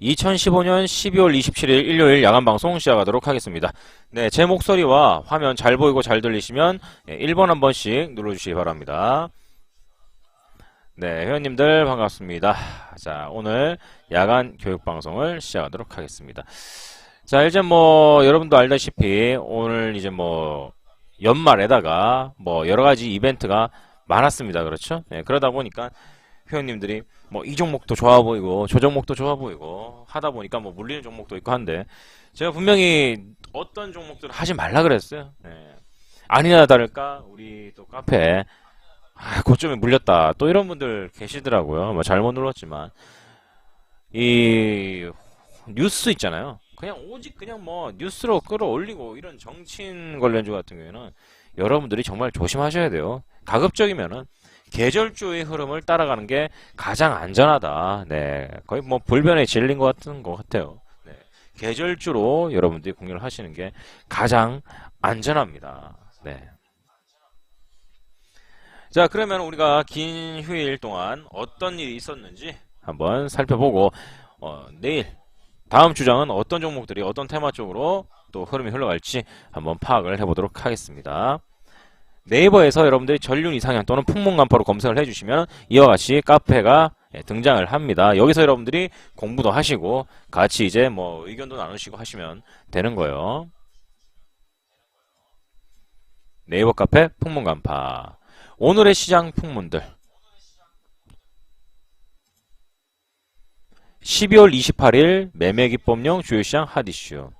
2015년 12월 27일 일요일 야간방송 시작하도록 하겠습니다. 네, 제 목소리와 화면 잘 보이고 잘 들리시면 1번 한 번씩 눌러주시기 바랍니다. 네, 회원님들 반갑습니다. 자, 오늘 야간 교육방송을 시작하도록 하겠습니다. 자, 이제 여러분도 알다시피 오늘 이제 연말에다가 여러가지 이벤트가 많았습니다. 그렇죠? 네, 그러다 보니까 회원님들이 이 종목도 좋아 보이고 저 종목도 좋아 보이고 하다 보니까 물리는 종목도 있고 한데 제가 분명히 어떤 종목들을 하지 말라 그랬어요. 네. 아니나 다를까 우리 또 카페에 고점에 물렸다 또 이런 분들 계시더라고요. 잘못 눌렀지만 이 뉴스 있잖아요. 그냥 오직 그냥 뉴스로 끌어올리고 이런 정치인 관련주 같은 경우에는 여러분들이 정말 조심하셔야 돼요. 가급적이면은 계절주의 흐름을 따라가는 게 가장 안전하다. 네, 거의 불변의 진리인 것 같아요. 네, 계절주로 여러분들이 공유를 하시는 게 가장 안전합니다. 네. 자, 그러면 우리가 긴 휴일 동안 어떤 일이 있었는지 한번 살펴보고 내일 다음 주장은 어떤 종목들이 어떤 테마 쪽으로 또 흐름이 흘러갈지 한번 파악을 해보도록 하겠습니다. 네이버에서 여러분들이 전륜 이상향 또는 풍문간파로 검색을 해주시면 이와 같이 카페가 등장을 합니다. 여기서 여러분들이 공부도 하시고 같이 이제 의견도 나누시고 하시면 되는 거예요. 네이버 카페 풍문간파. 오늘의 시장 풍문들. 12월 28일 매매기법령 주요시장 핫이슈.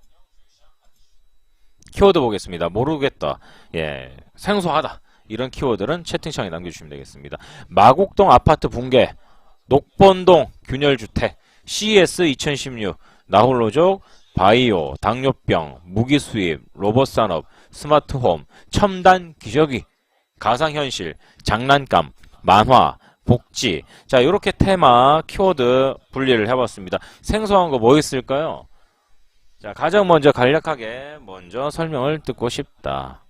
키워드 보겠습니다. 모르겠다. 예, 생소하다. 이런 키워드는 채팅창에 남겨주시면 되겠습니다. 마곡동 아파트 붕괴, 녹번동 균열주택, CES 2016, 나홀로족, 바이오, 당뇨병, 무기수입, 로봇산업, 스마트홈, 첨단 기저귀, 가상현실, 장난감, 만화, 복지. 자, 이렇게 테마 키워드 분리를 해봤습니다. 생소한 거 뭐 있을까요? 자, 가장 먼저 간략하게 설명을 듣고 싶다.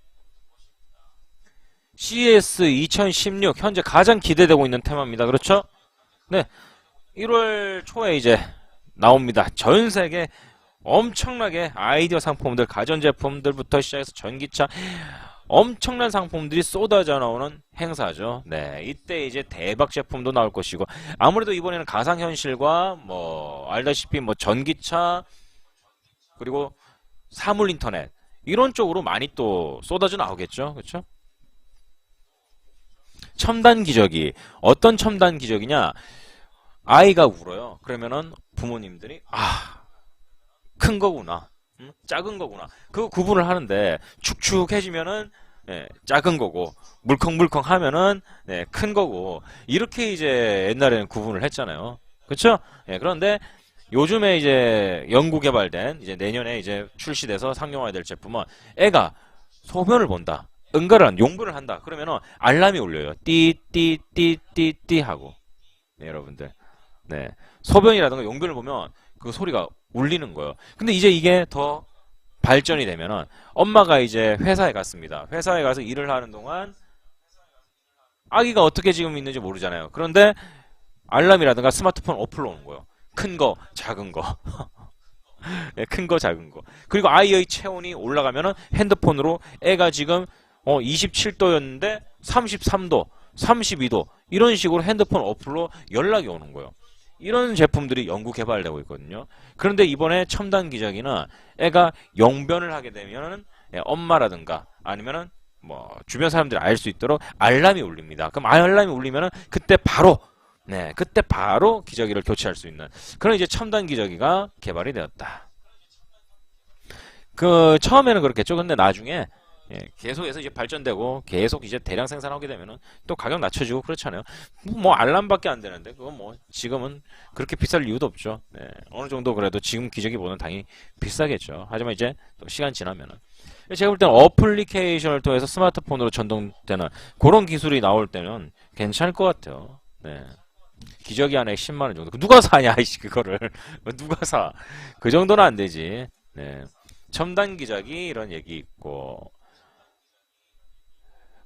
CES 2016 현재 가장 기대되고 있는 테마입니다. 그렇죠? 네, 1월 초에 이제 나옵니다. 전 세계 엄청나게 아이디어 상품들, 가전제품들부터 시작해서 전기차 엄청난 상품들이 쏟아져 나오는 행사죠. 네, 이때 이제 대박 제품도 나올 것이고 아무래도 이번에는 가상현실과 알다시피 전기차 그리고 사물 인터넷 이런 쪽으로 많이 또 쏟아져 나오겠죠. 그렇죠? 첨단 기저귀. 어떤 첨단 기저귀냐? 아이가 울어요. 그러면은 부모님들이 큰 거구나. 작은 거구나. 그 구분을 하는데 축축해지면은 작은 거고 물컹물컹 하면은 큰 거고 이렇게 이제 옛날에는 구분을 했잖아요. 그렇죠? 그런데 요즘에 이제 연구 개발된 이제 내년에 이제 출시돼서 상용화될 제품은 애가 소변을 본다. 응가를 용변을 한다. 그러면은 알람이 울려요. 띠띠띠띠띠 하고. 네, 여러분들. 네. 소변이라든가 용변을 보면 그 소리가 울리는 거예요. 근데 이제 이게 더 발전이 되면은 엄마가 이제 회사에 갔습니다. 회사에 가서 일을 하는 동안 아기가 어떻게 지금 있는지 모르잖아요. 그런데 알람이라든가 스마트폰 어플로 오는 거예요. 큰 거, 작은 거. 네, 큰 거, 작은 거. 그리고 아이의 체온이 올라가면은 핸드폰으로 애가 지금 27도였는데 33도, 32도 이런 식으로 핸드폰 어플로 연락이 오는 거예요. 이런 제품들이 연구 개발되고 있거든요. 그런데 이번에 첨단 기저귀는 애가 용변을 하게 되면은 엄마라든가 아니면은 주변 사람들이 알 수 있도록 알람이 울립니다. 그럼 알람이 울리면은 그때 바로 기저귀를 교체할 수 있는 그런 이제 첨단 기저귀가 개발이 되었다. 그 처음에는 그렇겠죠. 근데 나중에 계속해서 이제 발전되고 계속 이제 대량 생산하게 되면은 또 가격 낮춰지고 그렇잖아요. 알람밖에 안 되는데 그거 지금은 그렇게 비쌀 이유도 없죠. 네, 어느 정도 그래도 지금 기저귀보다는 당연히 비싸겠죠. 하지만 이제 또 시간 지나면은 제가 볼 때는 어플리케이션을 통해서 스마트폰으로 전동되는 그런 기술이 나올 때는 괜찮을 것 같아요. 네. 기저귀 하나에 10만원 정도. 누가 사냐, 이씨, 그거를. 누가 사. 그 정도는 안 되지. 네. 첨단 기저귀, 이런 얘기 있고.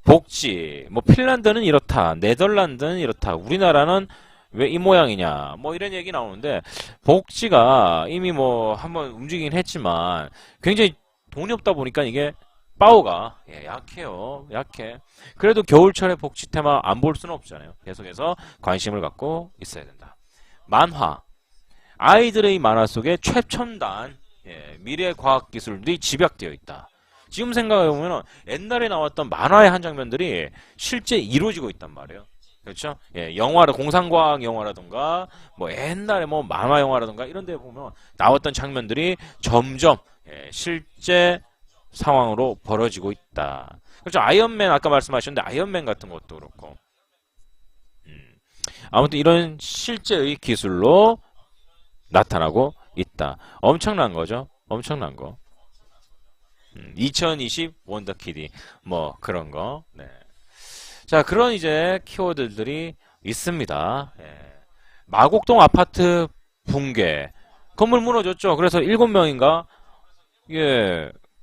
복지. 핀란드는 이렇다. 네덜란드는 이렇다. 우리나라는 왜 이 모양이냐 뭐 이런 얘기 나오는데 복지가 이미 뭐 한번 움직이긴 했지만 굉장히 돈이 없다 보니까 이게 파워가 약해요. 약해. 그래도 겨울철에 복지 테마 안 볼 수는 없잖아요. 계속해서 관심을 갖고 있어야 된다. 만화. 아이들의 만화 속에 최첨단 미래 과학 기술들이 집약되어 있다. 지금 생각해보면 옛날에 나왔던 만화의 한 장면들이 실제 이루어지고 있단 말이에요. 그렇죠? 영화를 공상과학 영화라든가 뭐 옛날에 뭐 만화 영화라든가 이런 데 보면 나왔던 장면들이 점점 실제 상황으로 벌어지고 있다. 그렇죠? 아이언맨 아까 말씀하셨는데 아이언맨 같은 것도 그렇고 아무튼 이런 실제의 기술로 나타나고 있다. 엄청난 거죠. 엄청난 거. 2020 원더키디 뭐 그런 거. 네. 자, 그런 이제 키워드들이 있습니다. 마곡동 아파트 붕괴. 건물 무너졌죠. 그래서 7명인가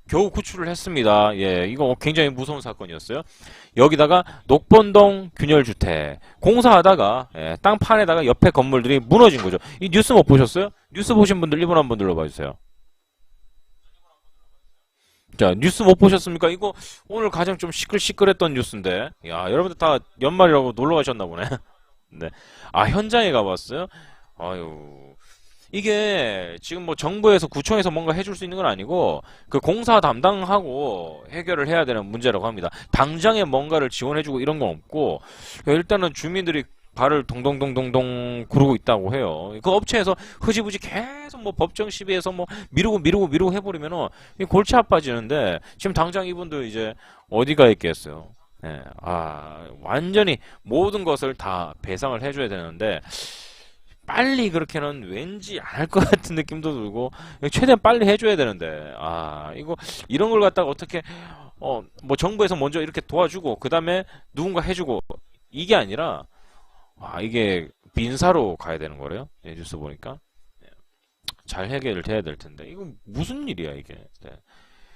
겨우 구출을 했습니다. 이거 굉장히 무서운 사건이었어요. 여기다가 녹번동 균열주택 공사하다가 땅 판에다가 옆에 건물들이 무너진 거죠. 이 뉴스 못 보셨어요? 뉴스 보신 분들 1분 한번 눌러봐주세요. 자, 뉴스 못 보셨습니까? 이거 오늘 가장 좀 시끌시끌했던 뉴스인데. 야, 여러분들 다 연말이라고 놀러 가셨나 보네. 네. 아, 현장에 가봤어요? 아유. 이게 지금 뭐 정부에서 구청에서 뭔가 해줄 수 있는 건 아니고 그 공사 담당하고 해결을 해야 되는 문제라고 합니다. 당장에 뭔가를 지원해주고 이런 건 없고 일단은 주민들이 발을 동동동동동 구르고 있다고 해요. 그 업체에서 흐지부지 계속 뭐 법정 시비해서 뭐 미루고 해버리면은 골치 아파지는데 지금 당장 이분들 이제 어디가 있겠어요. 완전히 모든 것을 다 배상을 해줘야 되는데 빨리 그렇게는 왠지 안 할 것 같은 느낌도 들고 최대한 빨리 해줘야 되는데 이거 이런 걸 갖다가 어떻게 뭐 정부에서 먼저 이렇게 도와주고 그 다음에 누군가 해주고 이게 아니라 이게 민사로 가야 되는 거래요. 뉴스 보니까 잘 해결을 해야 될 텐데 이거 무슨 일이야 이게.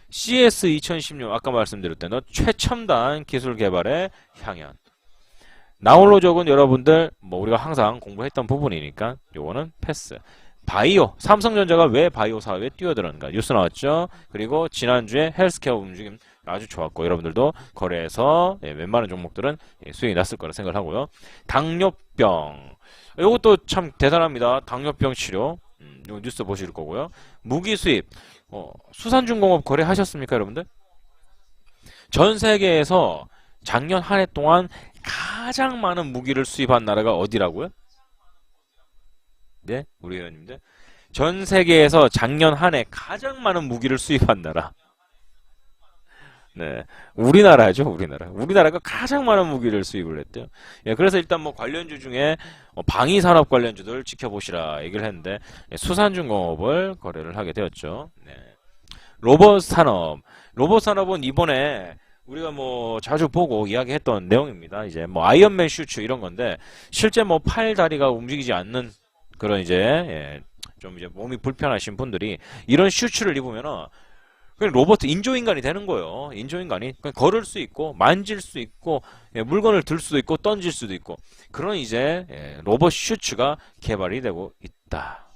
CS 2016 아까 말씀드렸던 최첨단 기술 개발의 향연. 나홀로족은 여러분들 뭐 우리가 항상 공부했던 부분이니까 요거는 패스. 바이오, 삼성전자가 왜 바이오 사업에 뛰어들었는가 뉴스 나왔죠. 그리고 지난주에 헬스케어 움직임 아주 좋았고 여러분들도 거래해서 웬만한 종목들은 수익이 났을 거라 생각을 하고요. 당뇨병 요것도 참 대단합니다. 당뇨병 치료 요 뉴스 보실 거고요. 무기 수입 수산중공업 거래하셨습니까 여러분들? 전 세계에서 작년 한 해 동안 가장 많은 무기를 수입한 나라가 어디라고요? 네, 우리 회원님들. 전 세계에서 작년 한 해 가장 많은 무기를 수입한 나라. 네, 우리나라죠, 우리나라. 우리나라가 가장 많은 무기를 수입을 했대요. 그래서 일단 뭐 관련주 중에 방위산업 관련주들 지켜보시라 얘기를 했는데 수산중공업을 거래를 하게 되었죠. 네. 로봇 산업. 로봇 산업은 이번에 우리가 뭐 자주 보고 이야기했던 내용입니다. 이제 뭐 아이언맨 슈츠 이런 건데 실제 뭐 팔 다리가 움직이지 않는 그런 이제 좀 이제 몸이 불편하신 분들이 이런 슈츠를 입으면은 그냥 로봇 인조인간이 되는 거예요. 인조인간이 그냥 걸을 수 있고 만질 수 있고 물건을 들 수도 있고 던질 수도 있고 그런 이제 로봇 슈츠가 개발이 되고 있다.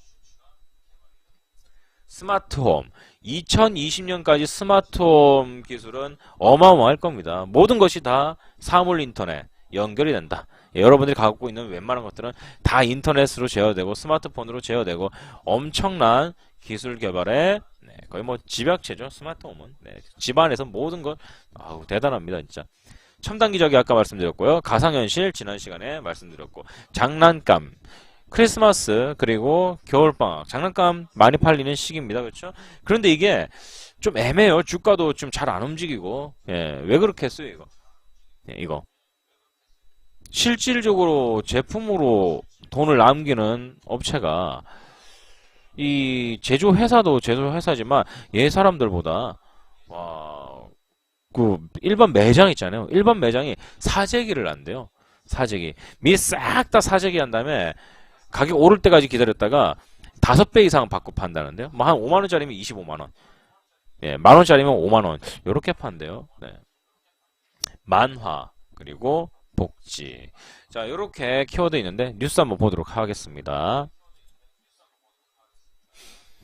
스마트홈 2020년까지 스마트홈 기술은 어마어마할 겁니다. 모든 것이 다 사물 인터넷 연결이 된다. 여러분들이 갖고 있는 웬만한 것들은 다 인터넷으로 제어되고 스마트폰으로 제어되고 엄청난 기술 개발에 거의 뭐 집약체죠. 스마트홈은 집안에서 모든 것 대단합니다. 진짜 첨단 기저귀 아까 말씀드렸고요. 가상현실 지난 시간에 말씀드렸고 장난감 크리스마스 그리고 겨울방학 장난감 많이 팔리는 시기입니다. 그렇죠? 그런데 이게 좀 애매해요. 주가도 좀 잘 안 움직이고 왜 그렇게 했어요 이거? 이거 실질적으로 제품으로 돈을 남기는 업체가 이 제조회사도 제조회사지만 얘 사람들보다 그 일반 매장 있잖아요. 일반 매장이 사재기를 한대요. 사재기 미 싹 다 사재기 한 다음에 가격 오를 때까지 기다렸다가 5배 이상 받고 판다는데요. 뭐 한 5만원짜리면 25만원. 만원짜리면 5만원. 요렇게 판대요. 만화, 그리고 복지. 자, 자, 이렇게 키워드 있는데 뉴스 한번 보도록 하겠습니다.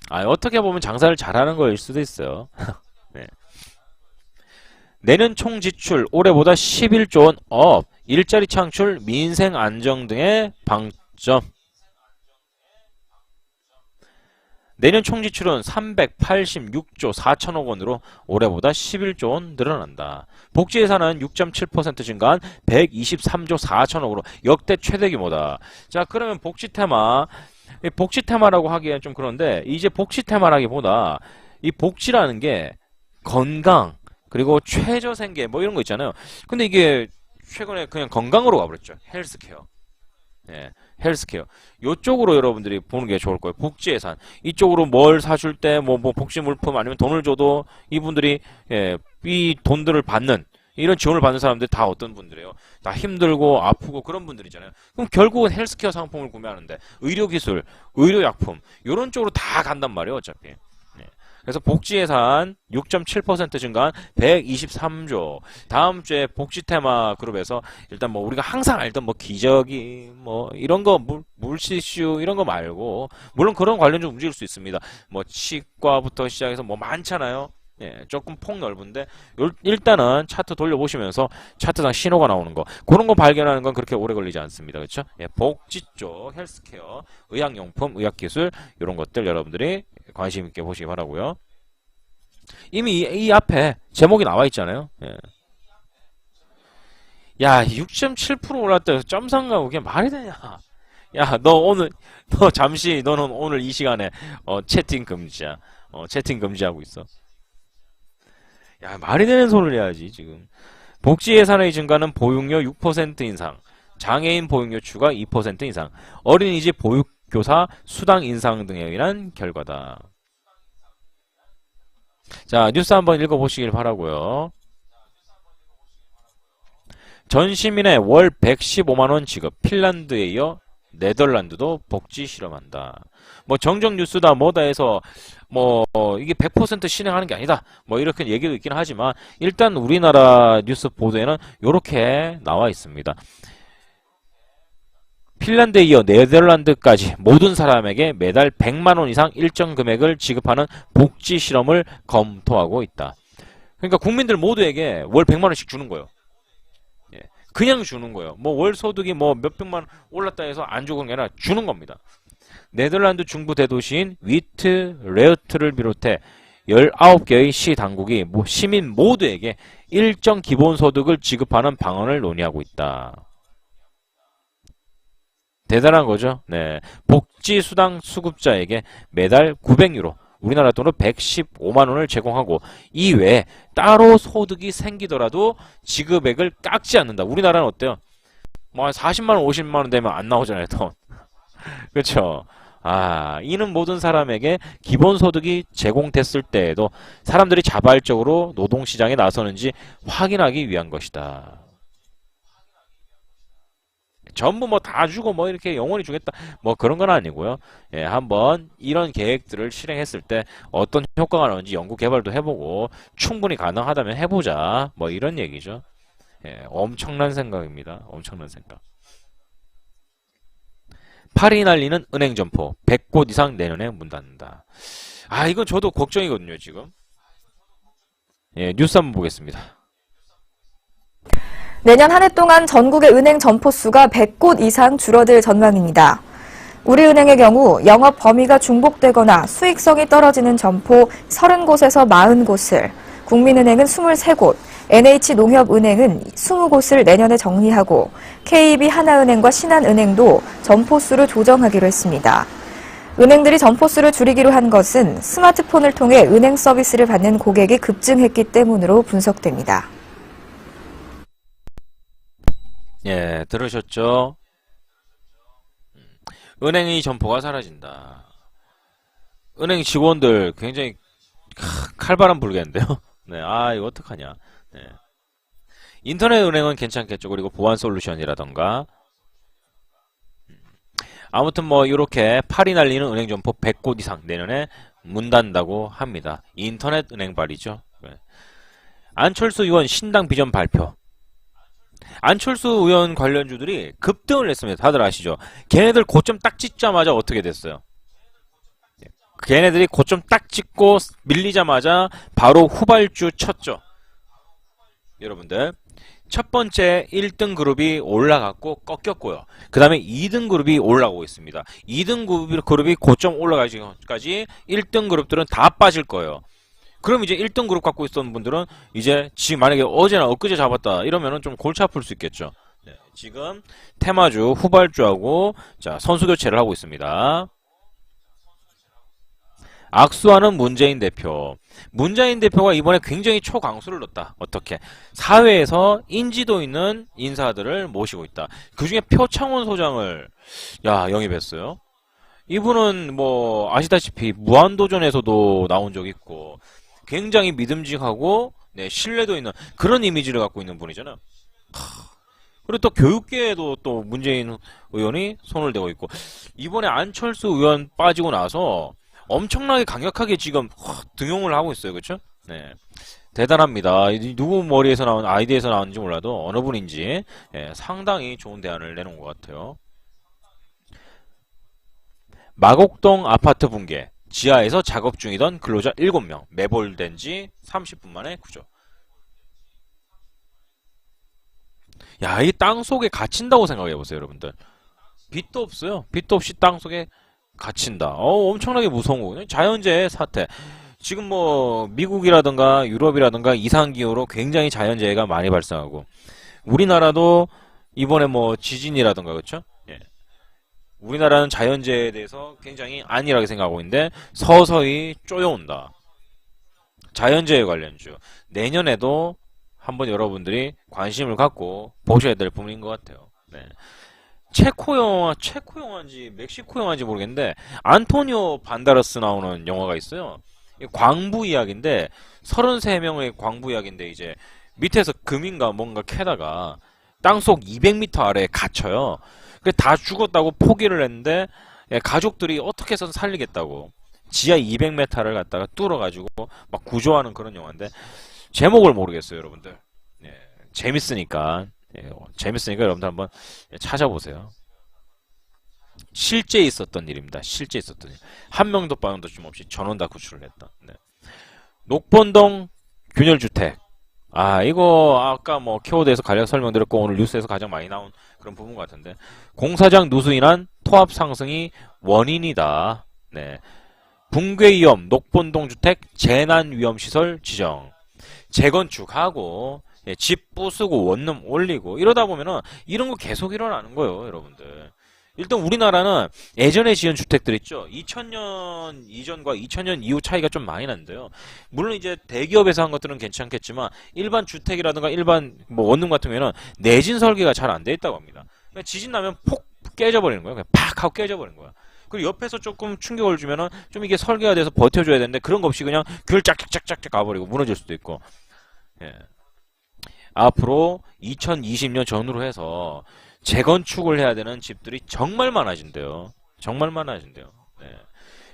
어떻게 보면 장사를 잘하는 거일 수도 있어요. 네. 내년 총 지출 올해보다 11조 원 업, 일자리 창출, 민생 안정 등의 방점. 내년 총 지출은 386조 4천억 원으로 올해보다 11조 원 늘어난다. 복지 예산은 6.7% 증가한 123조 4천억으로 역대 최대 규모다. 자, 그러면 복지 테마라고 하기엔 좀 그런데 이제 복지 테마라기보다 이 복지라는 게 건강 그리고 최저 생계 뭐 이런 거 있잖아요. 근데 이게 최근에 그냥 건강으로 가버렸죠. 헬스케어. 예, 헬스케어. 요쪽으로 여러분들이 보는 게 좋을 거예요. 복지 예산. 이쪽으로 뭘 사줄 때 뭐 복지 물품 아니면 돈을 줘도 이분들이 이 돈들을 받는 이런 지원을 받는 사람들 다 어떤 분들이에요? 다 힘들고 아프고 그런 분들이잖아요. 그럼 결국은 헬스케어 상품을 구매하는데 의료기술, 의료약품 이런 쪽으로 다 간단 말이에요. 어차피. 네. 그래서 복지 예산 6.7% 증가한 123조. 다음 주에 복지 테마 그룹에서 일단 뭐 우리가 항상 알던 뭐 기저귀 뭐 이런 거 물티슈 이런 거 말고 물론 그런 관련주 움직일 수 있습니다. 뭐 치과부터 시작해서 뭐 많잖아요. 예, 조금 폭 넓은데 일단은 차트 돌려보시면서 차트상 신호가 나오는 거 그런 거 발견하는 건 그렇게 오래 걸리지 않습니다. 그렇죠? 예, 복지 쪽, 헬스케어, 의학용품, 의학기술 이런 것들 여러분들이 관심 있게 보시기 바라고요. 이미 이 앞에 제목이 나와 있잖아요. 예. 야, 6.7% 올랐다. 점상가고 그게 말이 되냐? 야, 너 잠시 너는 오늘 이 시간에 채팅 금지야. 채팅 금지하고 있어. 야, 말이 되는 소리를 해야지, 지금. 복지 예산의 증가는 보육료 6% 인상, 장애인 보육료 추가 2% 인상, 어린이집 보육교사 수당 인상 등에 의한 결과다. 자, 뉴스 한번 읽어보시길 바라고요. 전 시민의 월 115만원 지급, 핀란드에 이어 네덜란드도 복지 실험한다. 뭐 정정 뉴스다 뭐다 해서 뭐 이게 100% 실행하는 게 아니다. 뭐 이렇게 얘기도 있긴 하지만 일단 우리나라 뉴스 보도에는 이렇게 나와 있습니다. 핀란드에 이어 네덜란드까지 모든 사람에게 매달 100만 원 이상 일정 금액을 지급하는 복지 실험을 검토하고 있다. 그러니까 국민들 모두에게 월 100만 원씩 주는 거예요. 그냥 주는 거예요. 뭐 월 소득이 뭐 몇백만 올랐다 해서 안 주는 게 아니라 주는 겁니다. 네덜란드 중부 대도시인 위트 레우트를 비롯해 19개의 시 당국이 시민 모두에게 일정 기본소득을 지급하는 방안을 논의하고 있다. 대단한 거죠. 네, 복지수당 수급자에게 매달 900유로 우리나라 돈으로 115만 원을 제공하고 이외에 따로 소득이 생기더라도 지급액을 깎지 않는다. 우리나라는 어때요? 뭐 40만 원, 50만 원 되면 안 나오잖아요, 돈. 그렇죠? 이는 모든 사람에게 기본소득이 제공됐을 때에도 사람들이 자발적으로 노동시장에 나서는지 확인하기 위한 것이다. 전부 뭐 다 주고 뭐 이렇게 영원히 주겠다 뭐 그런 건 아니고요. 예, 한번 이런 계획들을 실행했을 때 어떤 효과가 나오는지 연구 개발도 해보고 충분히 가능하다면 해보자 뭐 이런 얘기죠. 예, 엄청난 생각입니다. 엄청난 생각. 파리 날리는 은행 점포 100곳 이상 내년에 문 닫는다. 이건 저도 걱정이거든요 지금. 예, 뉴스 한번 보겠습니다. 내년 한 해 동안 전국의 은행 점포 수가 100곳 이상 줄어들 전망입니다. 우리은행의 경우 영업 범위가 중복되거나 수익성이 떨어지는 점포 30곳에서 40곳을, 국민은행은 23곳, NH농협은행은 20곳을 내년에 정리하고 KB 하나은행과 신한은행도 점포 수를 조정하기로 했습니다. 은행들이 점포 수를 줄이기로 한 것은 스마트폰을 통해 은행 서비스를 받는 고객이 급증했기 때문으로 분석됩니다. 예, 들으셨죠? 은행의 점포가 사라진다. 은행 직원들 굉장히 칼바람 불겠는데요? 네, 이거 어떡하냐. 네. 인터넷 은행은 괜찮겠죠. 그리고 보안 솔루션이라던가. 아무튼 뭐 이렇게 팔이 날리는 은행 점포 100곳 이상 내년에 문 닫는다고 합니다. 인터넷 은행 발이죠. 네. 안철수 의원 신당 비전 발표. 안철수 의원 관련주들이 급등을 했습니다. 다들 아시죠? 걔네들 고점 딱 찍자마자 어떻게 됐어요? 걔네들이 고점 딱 찍고 밀리자마자 바로 후발주 쳤죠. 여러분들, 첫 번째 1등 그룹이 올라갔고 꺾였고요. 그 다음에 2등 그룹이 올라오고 있습니다. 2등 그룹이 고점 올라가기까지 1등 그룹들은 다 빠질 거예요. 그럼 이제 1등 그룹 갖고 있었던 분들은 이제 지금 만약에 어제나 엊그제 잡았다 이러면은 좀 골치 아플 수 있겠죠. 네, 지금 테마주 후발주하고 자 선수 교체를 하고 있습니다. 악수하는 문재인 대표. 문재인 대표가 이번에 굉장히 초강수를 넣었다. 어떻게? 사회에서 인지도 있는 인사들을 모시고 있다. 그 중에 표창원 소장을 영입했어요. 이분은 뭐 아시다시피 무한도전에서도 나온 적 있고 굉장히 믿음직하고 네, 신뢰도 있는 그런 이미지를 갖고 있는 분이잖아요. 그리고 또 교육계에도 또 문재인 의원이 손을 대고 있고 이번에 안철수 의원 빠지고 나서 엄청나게 강력하게 지금 등용을 하고 있어요. 그렇죠? 네. 대단합니다. 누구 머리에서 나온 아이디에서 나왔는지 몰라도 어느 분인지 상당히 좋은 대안을 내놓은 것 같아요. 마곡동 아파트 붕괴. 지하에서 작업 중이던 근로자 7명. 매몰된 지 30분 만에 구조. 야, 이 땅 속에 갇힌다고 생각해보세요, 여러분들. 빛도 없어요. 빛도 없이 땅 속에 갇힌다. 엄청나게 무서운 거거든요. 자연재해 사태. 지금 뭐 미국이라든가 유럽이라든가 이상기후로 굉장히 자연재해가 많이 발생하고 우리나라도 이번에 뭐 지진이라든가 그렇죠? 예. 우리나라는 자연재해에 대해서 굉장히 안일하게 생각하고 있는데 서서히 쪼여온다. 자연재해 관련주. 내년에도 한번 여러분들이 관심을 갖고 보셔야 될 부분인 것 같아요. 네. 체코 영화인지 멕시코 영화인지 모르겠는데 안토니오 반다라스 나오는 영화가 있어요. 광부 이야기인데 33명의 광부 이야기인데 이제 밑에서 금인가 뭔가 캐다가 땅속 200m 아래에 갇혀요. 그래 다 죽었다고 포기를 했는데 가족들이 어떻게 해서 살리겠다고 지하 200m를 갖다가 뚫어가지고 막 구조하는 그런 영화인데 제목을 모르겠어요, 여러분들. 재밌으니까. 재밌으니까 여러분들 한번 찾아보세요. 실제 있었던 일입니다. 실제 있었던 일. 한 명도 빠짐없이 없이 전원 다 구출을 했다. 네. 녹본동 균열주택. 이거 아까 뭐 키워드에서 간략 설명드렸고 오늘 뉴스에서 가장 많이 나온 그런 부분 같은데 공사장 누수 인한 토합 상승이 원인이다. 네. 붕괴 위험 녹본동 주택 재난 위험 시설 지정. 재건축하고 집 부수고 원룸 올리고 이러다 보면은 이런 거 계속 일어나는 거예요, 여러분들. 일단 우리나라는 예전에 지은 주택들 있죠. 2000년 이전과 2000년 이후 차이가 좀 많이 난대요. 물론 이제 대기업에서 한 것들은 괜찮겠지만 일반 주택이라든가 일반 뭐 원룸 같은 경우에는 내진 설계가 잘 안 돼 있다고 합니다. 그냥 지진 나면 폭 깨져버리는 거예요. 그냥 팍 하고 깨져버리는 거야. 그리고 옆에서 조금 충격을 주면은 좀 이게 설계가 돼서 버텨줘야 되는데 그런 거 없이 그냥 귤 짝짝짝짝 가버리고 무너질 수도 있고. 예. 앞으로 2020년 전후로 해서 재건축을 해야 되는 집들이 정말 많아진대요. 정말 많아진대요. 네.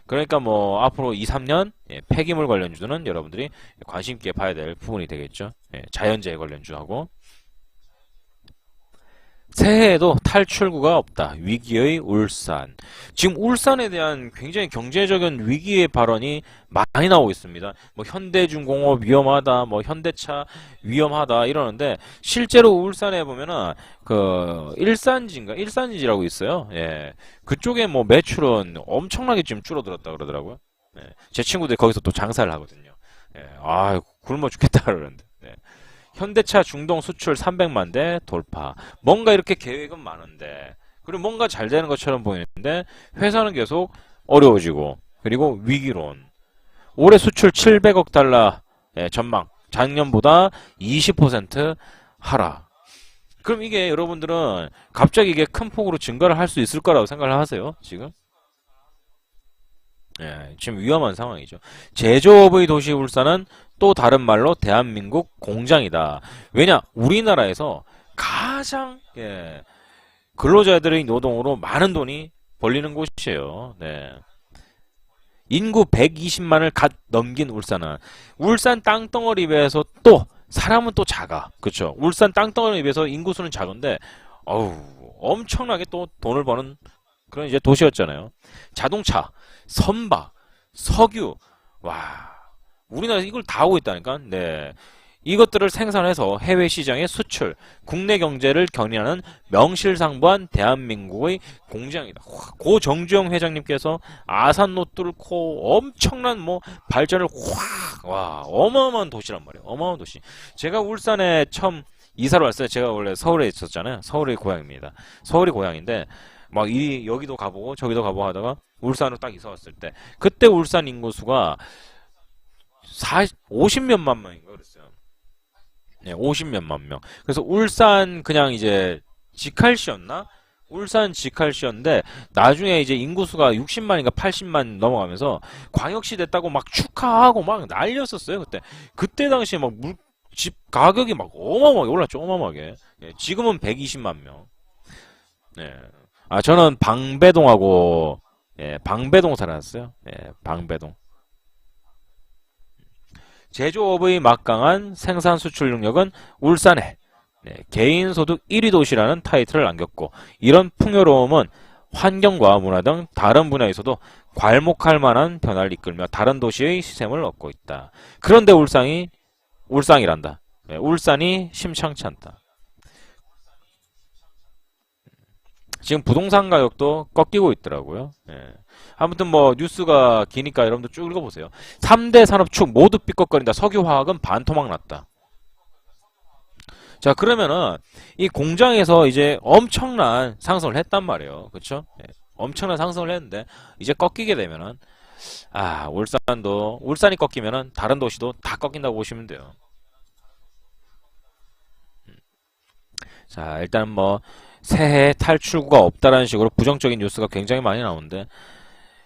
그러니까 뭐 앞으로 2, 3년 폐기물 관련주는 여러분들이 관심 있게 봐야 될 부분이 되겠죠. 자연재해 관련주하고 새해에도 탈출구가 없다. 위기의 울산. 지금 울산에 대한 굉장히 경제적인 위기의 발언이 많이 나오고 있습니다. 뭐 현대중공업 위험하다, 뭐 현대차 위험하다 이러는데 실제로 울산에 보면은 그 일산지라고 있어요. 예. 그쪽에 뭐 매출은 엄청나게 지금 줄어들었다 그러더라고요. 제 친구들이 거기서 또 장사를 하거든요. 굶어 죽겠다 그러는데. 현대차 중동 수출 300만 대 돌파. 뭔가 이렇게 계획은 많은데 그리고 뭔가 잘 되는 것처럼 보이는데 회사는 계속 어려워지고 그리고 위기론. 올해 수출 700억 달러 전망. 작년보다 20% 하락. 그럼 이게 여러분들은 갑자기 이게 큰 폭으로 증가를 할 수 있을 거라고 생각을 하세요? 지금? 지금 위험한 상황이죠. 제조업의 도시 울산은 또 다른 말로 대한민국 공장이다. 왜냐? 우리나라에서 가장 근로자들의 노동으로 많은 돈이 벌리는 곳이에요. 네. 인구 120만을 갓 넘긴 울산은 울산 땅덩어리 배에서 또 사람은 또 작아. 그쵸? 울산 땅덩어리에 비해서 인구수는 작은데, 어우, 엄청나게 또 돈을 버는 그런 이제 도시였잖아요. 자동차, 선박, 석유, 와, 우리나라에서 이걸 다 하고 있다니까? 네. 이것들을 생산해서 해외 시장에 수출, 국내 경제를 견인하는 명실상부한 대한민국의 공장이다. 고 정주영 회장님께서 아산로 뚫고 엄청난 뭐 발전을 와, 어마어마한 도시란 말이에요. 어마어마한 도시. 제가 울산에 처음 이사를 왔어요. 제가 원래 서울에 있었잖아요. 서울이 고향입니다. 서울이 고향인데 막 여기도 가보고 저기도 가보고 하다가 울산으로 딱 이사 왔을 때 그때 울산 인구수가 50몇만 명인가 그랬어요. 네, 50몇만 명. 그래서 울산 그냥 이제 직할시였나? 울산 직할시였는데 나중에 이제 인구수가 60만인가 80만 넘어가면서 광역시 됐다고 막 축하하고 막 난리였었어요. 그때 당시에 막 집 가격이 막 어마어마하게 올랐죠. 어마어마하게. 예, 지금은 120만 명. 네. 아, 저는 방배동하고 예, 방배동 살았어요. 예, 방배동. 제조업의 막강한 생산 수출 능력은 울산에 개인소득 1위 도시라는 타이틀을 안겼고 이런 풍요로움은 환경과 문화 등 다른 분야에서도 괄목할 만한 변화를 이끌며 다른 도시의 시샘을 얻고 있다. 그런데 울산이란다. 울산이 심상치 않다. 지금 부동산 가격도 꺾이고 있더라고요. 예. 아무튼 뭐 뉴스가 기니까 여러분들 쭉 읽어보세요. 3대 산업축 모두 삐걱거린다. 석유화학은 반토막 났다. 자, 그러면은 이 공장에서 이제 엄청난 상승을 했단 말이에요. 그쵸? 예. 엄청난 상승을 했는데 이제 꺾이게 되면은 울산이 꺾이면은 다른 도시도 다 꺾인다고 보시면 돼요. 자, 일단 뭐 새해 탈출구가 없다라는 식으로 부정적인 뉴스가 굉장히 많이 나오는데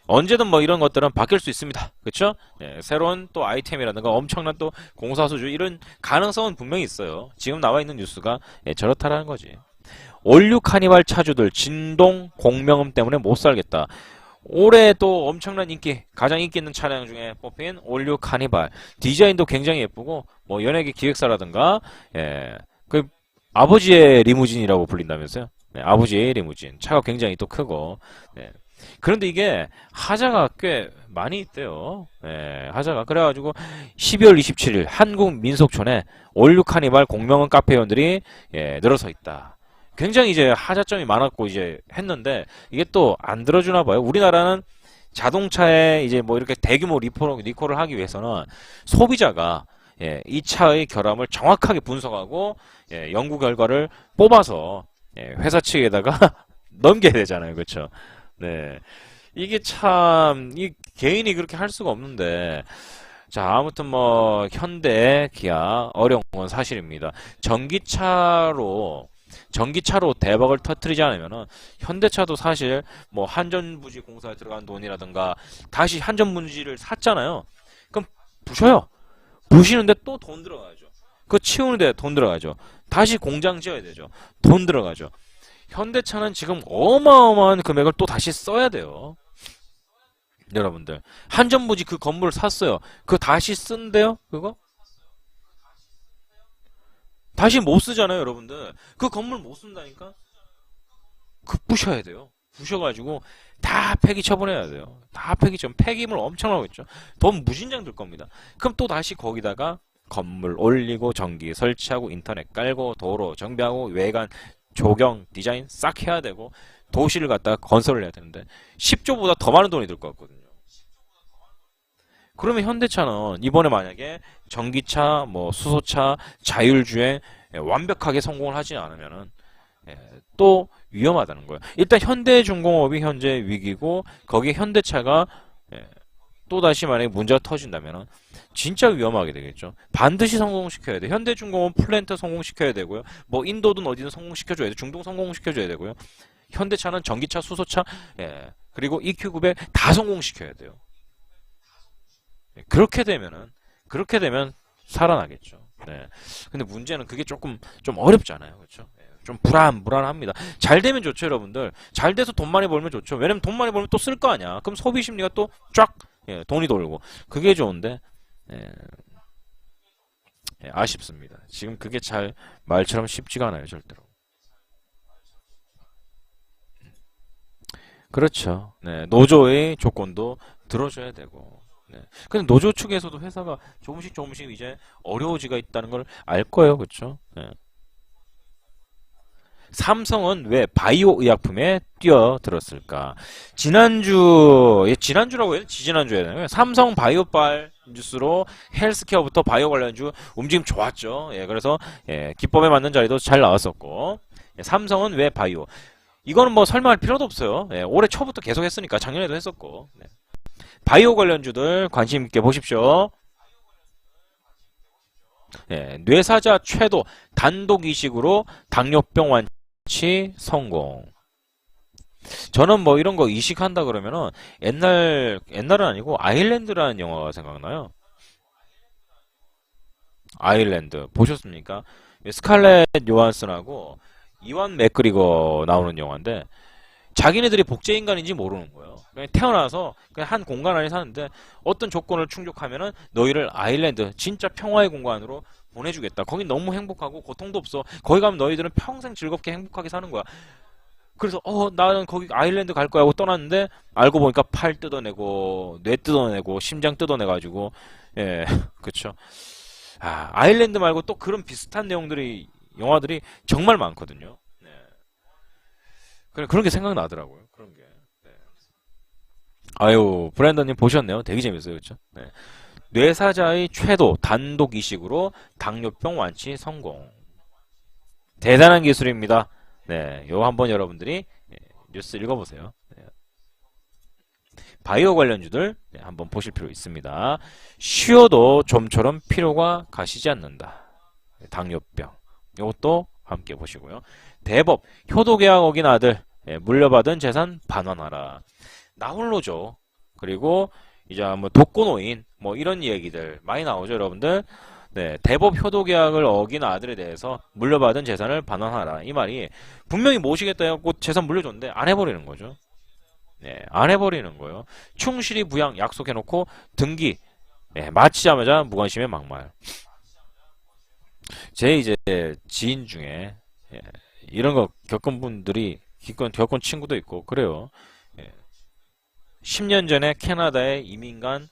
언제든 뭐 이런 것들은 바뀔 수 있습니다. 그쵸? 예, 새로운 또 아이템이라든가 엄청난 또 공사수주 이런 가능성은 분명히 있어요. 지금 나와 있는 뉴스가 저렇다라는 거지. 올류 카니발 차주들 진동 공명음 때문에 못 살겠다. 올해 또 엄청난 인기, 가장 인기 있는 차량 중에 뽑힌 올류 카니발. 디자인도 굉장히 예쁘고 뭐 연예계 기획사라든가 그 아버지의 리무진이라고 불린다면서요? 네, 아버지의 리무진. 차가 굉장히 또 크고. 네. 그런데 이게 하자가 꽤 많이 있대요. 네, 하자가. 그래가지고 12월 27일 한국민속촌에 올류 카니발 공명은 카페 회원들이 늘어서 있다. 굉장히 이제 하자점이 많았고 이제 했는데 이게 또 안 들어주나 봐요. 우리나라는 자동차에 이제 뭐 이렇게 대규모 리콜을 하기 위해서는 소비자가 이 차의 결함을 정확하게 분석하고 연구 결과를 뽑아서 회사 측에다가 넘겨야 되잖아요. 그렇죠? 네. 이게 참 이 개인이 그렇게 할 수가 없는데 자, 아무튼 뭐 현대, 기아 어려운 건 사실입니다. 전기차로 대박을 터뜨리지 않으면은 현대차도 사실 뭐 한전부지 공사에 들어간 돈이라든가 다시 한전부지를 샀잖아요. 그럼 부셔요. 부시는데 또 돈 들어가죠. 그거 치우는데 돈 들어가죠. 다시 공장 지어야 되죠. 돈 들어가죠. 현대차는 지금 어마어마한 금액을 또 다시 써야 돼요. 여러분들. 한전부지 그 건물을 샀어요. 그거 다시 쓴대요? 그거? 다시 못 쓰잖아요, 여러분들. 그 건물 못 쓴다니까? 그 부셔야 돼요. 부셔가지고 다 폐기 처분해야 돼요. 다 폐기물 엄청나고 있죠. 돈 무진장 들 겁니다. 그럼 또 다시 거기다가 건물 올리고 전기 설치하고 인터넷 깔고 도로 정비하고 외관 조경 디자인 싹 해야 되고 도시를 갖다가 건설을 해야 되는데 10조보다 더 많은 돈이 들 것 같거든요. 그러면 현대차는 이번에 만약에 전기차, 뭐 수소차, 자율주행 완벽하게 성공을 하지 않으면은 또 위험하다는 거예요. 일단 현대중공업이 현재 위기고 거기에 현대차가 또다시 만약에 문제가 터진다면은 진짜 위험하게 되겠죠. 반드시 성공시켜야 돼. 현대중공업 플랜트 성공시켜야 되고요. 뭐 인도든 어디든 성공시켜줘야 돼. 중동 성공시켜줘야 되고요. 현대차는 전기차, 수소차, 그리고 EQ900 다 성공시켜야 돼요. 그렇게 되면 살아나겠죠. 네. 근데 문제는 그게 조금 좀 어렵잖아요. 그렇죠? 좀 불안합니다. 잘 되면 좋죠, 여러분들. 잘 돼서 돈 많이 벌면 좋죠. 왜냐면 돈 많이 벌면 또 쓸 거 아니야. 그럼 소비 심리가 또 쫙 돈이 돌고. 그게 좋은데 예, 아쉽습니다. 지금 그게 잘 말처럼 쉽지가 않아요, 절대로. 그렇죠. 네, 노조의 조건도 들어줘야 되고. 네. 근데 노조 측에서도 회사가 조금씩 조금씩 이제 어려워지가 있다는 걸 알 거예요, 그렇죠? 네. 삼성은 왜 바이오 의약품에 뛰어들었을까? 지난주라고 해요? 지지난주에 해야 되나요? 삼성 바이오빨 뉴스로 헬스케어부터 바이오 관련주 움직임 좋았죠. 예, 그래서 예, 기법에 맞는 자리도 잘 나왔었고. 예, 삼성은 왜 바이오? 이거는 뭐 설명할 필요도 없어요. 예, 올해 초부터 계속 했으니까 작년에도 했었고. 네. 바이오 관련주들 관심 있게 보십시오. 예, 뇌사자 최도 단독 이식으로 당뇨병 완치 성공. 저는 뭐 이런 거 이식한다 그러면은 옛날은 아니고 아일랜드라는 영화가 생각나요. 아일랜드 보셨습니까? 스칼렛 요한슨하고 이완 맥그리거 나오는 영화인데 자기네들이 복제 인간인지 모르는 거예요. 그냥 태어나서 그냥 한 공간 안에 사는데 어떤 조건을 충족하면은 너희를 아일랜드 진짜 평화의 공간으로 보내주겠다. 거긴 너무 행복하고 고통도 없어. 거기 가면 너희들은 평생 즐겁게 행복하게 사는 거야. 그래서 나는 거기 아일랜드 갈 거야 하고 떠났는데 알고 보니까 팔 뜯어내고 뇌 뜯어내고 심장 뜯어내가지고 예 그쵸. 아일랜드 말고 또 그런 비슷한 내용들이 영화들이 정말 많거든요. 네. 그런 게 생각나더라고요. 그런 게. 네. 아유, 브랜더님 보셨네요. 되게 재밌어요. 그렇죠? 네. 뇌사자의 최도 단독 이식으로 당뇨병 완치 성공. 대단한 기술입니다. 네, 요 한번 여러분들이 뉴스 읽어보세요. 네. 바이오 관련주들 한번 보실 필요 있습니다. 쉬어도 좀처럼 피로가 가시지 않는다. 당뇨병. 이것도 함께 보시고요. 대법 효도계약 어긴 아들 물려받은 재산 반환하라. 나홀로죠. 그리고 이제 뭐 독거노인 뭐 이런 얘기들 많이 나오죠, 여러분들. 네, 대법 효도계약을 어긴 아들에 대해서 물려받은 재산을 반환하라. 이 말이 분명히 모시겠다 해갖고 재산 물려줬는데 안 해버리는 거죠. 네, 안 해버리는 거예요. 충실히 부양 약속해놓고 등기 마치자마자 무관심의 막말. 제 이제 지인 중에 이런 거 겪은 분들이 겪은 친구도 있고 그래요. 10년 전에 캐나다에 이민 간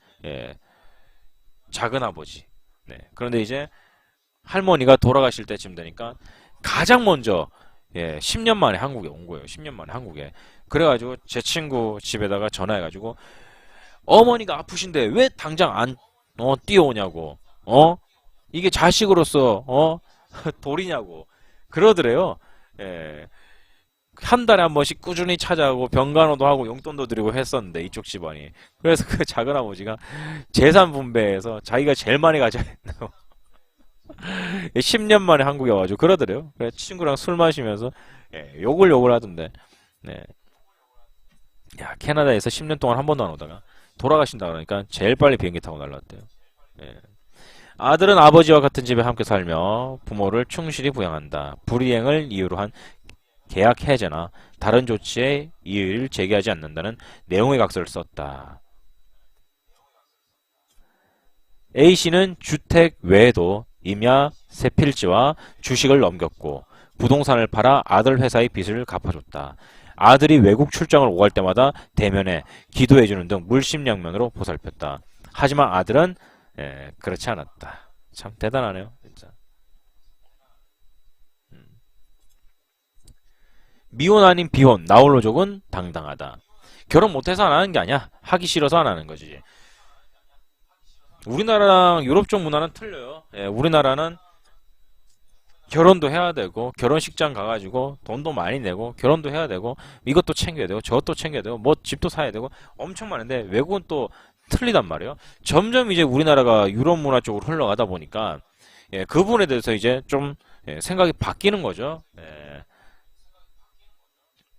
작은아버지. 네. 그런데 이제 할머니가 돌아가실 때쯤 되니까 가장 먼저 10년 만에 한국에 온 거예요. 10년 만에 한국에. 그래가지고 제 친구 집에다가 전화해가지고 어머니가 아프신데 왜 당장 안 뛰어오냐고. 이게 자식으로서 돌이냐고 그러더래요. 예. 한 달에 한 번씩 꾸준히 찾아가고 병간호도 하고 용돈도 드리고 했었는데 이쪽 집안이. 그래서 그 작은아버지가 재산 분배해서 자기가 제일 많이 가져야 된다고 10년 만에 한국에 와가지고 그러더래요. 그래 친구랑 술 마시면서 욕을 하던데. 네. 야, 캐나다에서 10년 동안 한 번도 안 오다가 돌아가신다 그러니까 제일 빨리 비행기 타고 날라왔대요. 예. 아들은 아버지와 같은 집에 함께 살며 부모를 충실히 부양한다. 불이행을 이유로 한 계약 해제나 다른 조치에 이의를 제기하지 않는다는 내용의 각서를 썼다. A씨는 주택 외에도 임야 세 필지와 주식을 넘겼고 부동산을 팔아 아들 회사의 빚을 갚아줬다. 아들이 외국 출장을 오갈 때마다 대면에 기도해주는 등 물심양면으로 보살폈다. 하지만 아들은 그렇지 않았다. 참 대단하네요. 진짜. 미혼 아닌 비혼 나홀로족은 당당하다. 결혼 못해서 안 하는 게 아니야. 하기 싫어서 안 하는 거지. 우리나라랑 유럽 쪽 문화는 틀려요. 우리나라는 결혼도 해야 되고 결혼식장 가가지고 돈도 많이 내고 결혼도 해야 되고 이것도 챙겨야 되고 저것도 챙겨야 되고 뭐 집도 사야 되고 엄청 많은데 외국은 또 틀리단 말이에요. 점점 이제 우리나라가 유럽 문화 쪽으로 흘러가다 보니까 그 부분에 대해서 이제 좀 생각이 바뀌는 거죠.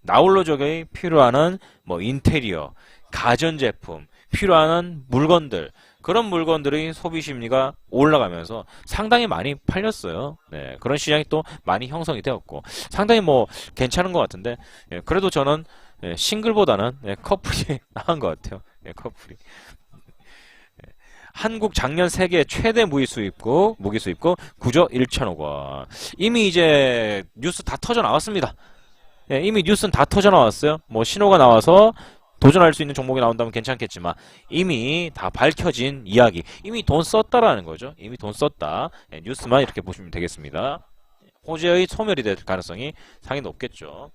나홀로족에 필요한 뭐 인테리어, 가전제품, 필요한 물건들 그런 물건들의 소비 심리가 올라가면서 상당히 많이 팔렸어요. 네, 그런 시장이 또 많이 형성이 되었고 상당히 뭐 괜찮은 것 같은데 그래도 저는 싱글보다는 커플이 나은 것 같아요. 커플이. 한국 작년 세계 최대 무기 수입국 9조 1천억 원. 이미 이제 뉴스 다 터져 나왔습니다. 예, 이미 뉴스는 다 터져 나왔어요. 뭐 신호가 나와서 도전할 수 있는 종목이 나온다면 괜찮겠지만 이미 다 밝혀진 이야기. 이미 돈 썼다라는 거죠. 이미 돈 썼다. 예, 뉴스만 이렇게 보시면 되겠습니다. 호재의 소멸이 될 가능성이 상당히 높겠죠.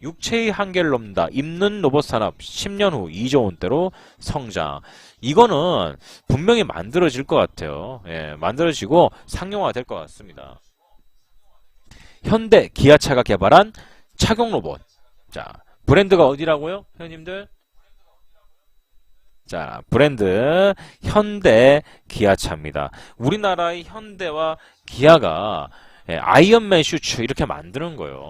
육체의 한계를 넘는다. 입는 로봇 산업 10년 후 2조 원대로 성장. 이거는 분명히 만들어질 것 같아요. 예, 만들어지고 상용화 될 것 같습니다. 현대 기아차가 개발한 착용 로봇. 자, 브랜드가 어디라고요? 회원님들? 자, 브랜드 현대 기아차입니다. 우리나라의 현대와 기아가 예, 아이언맨 슈츠 이렇게 만드는 거예요.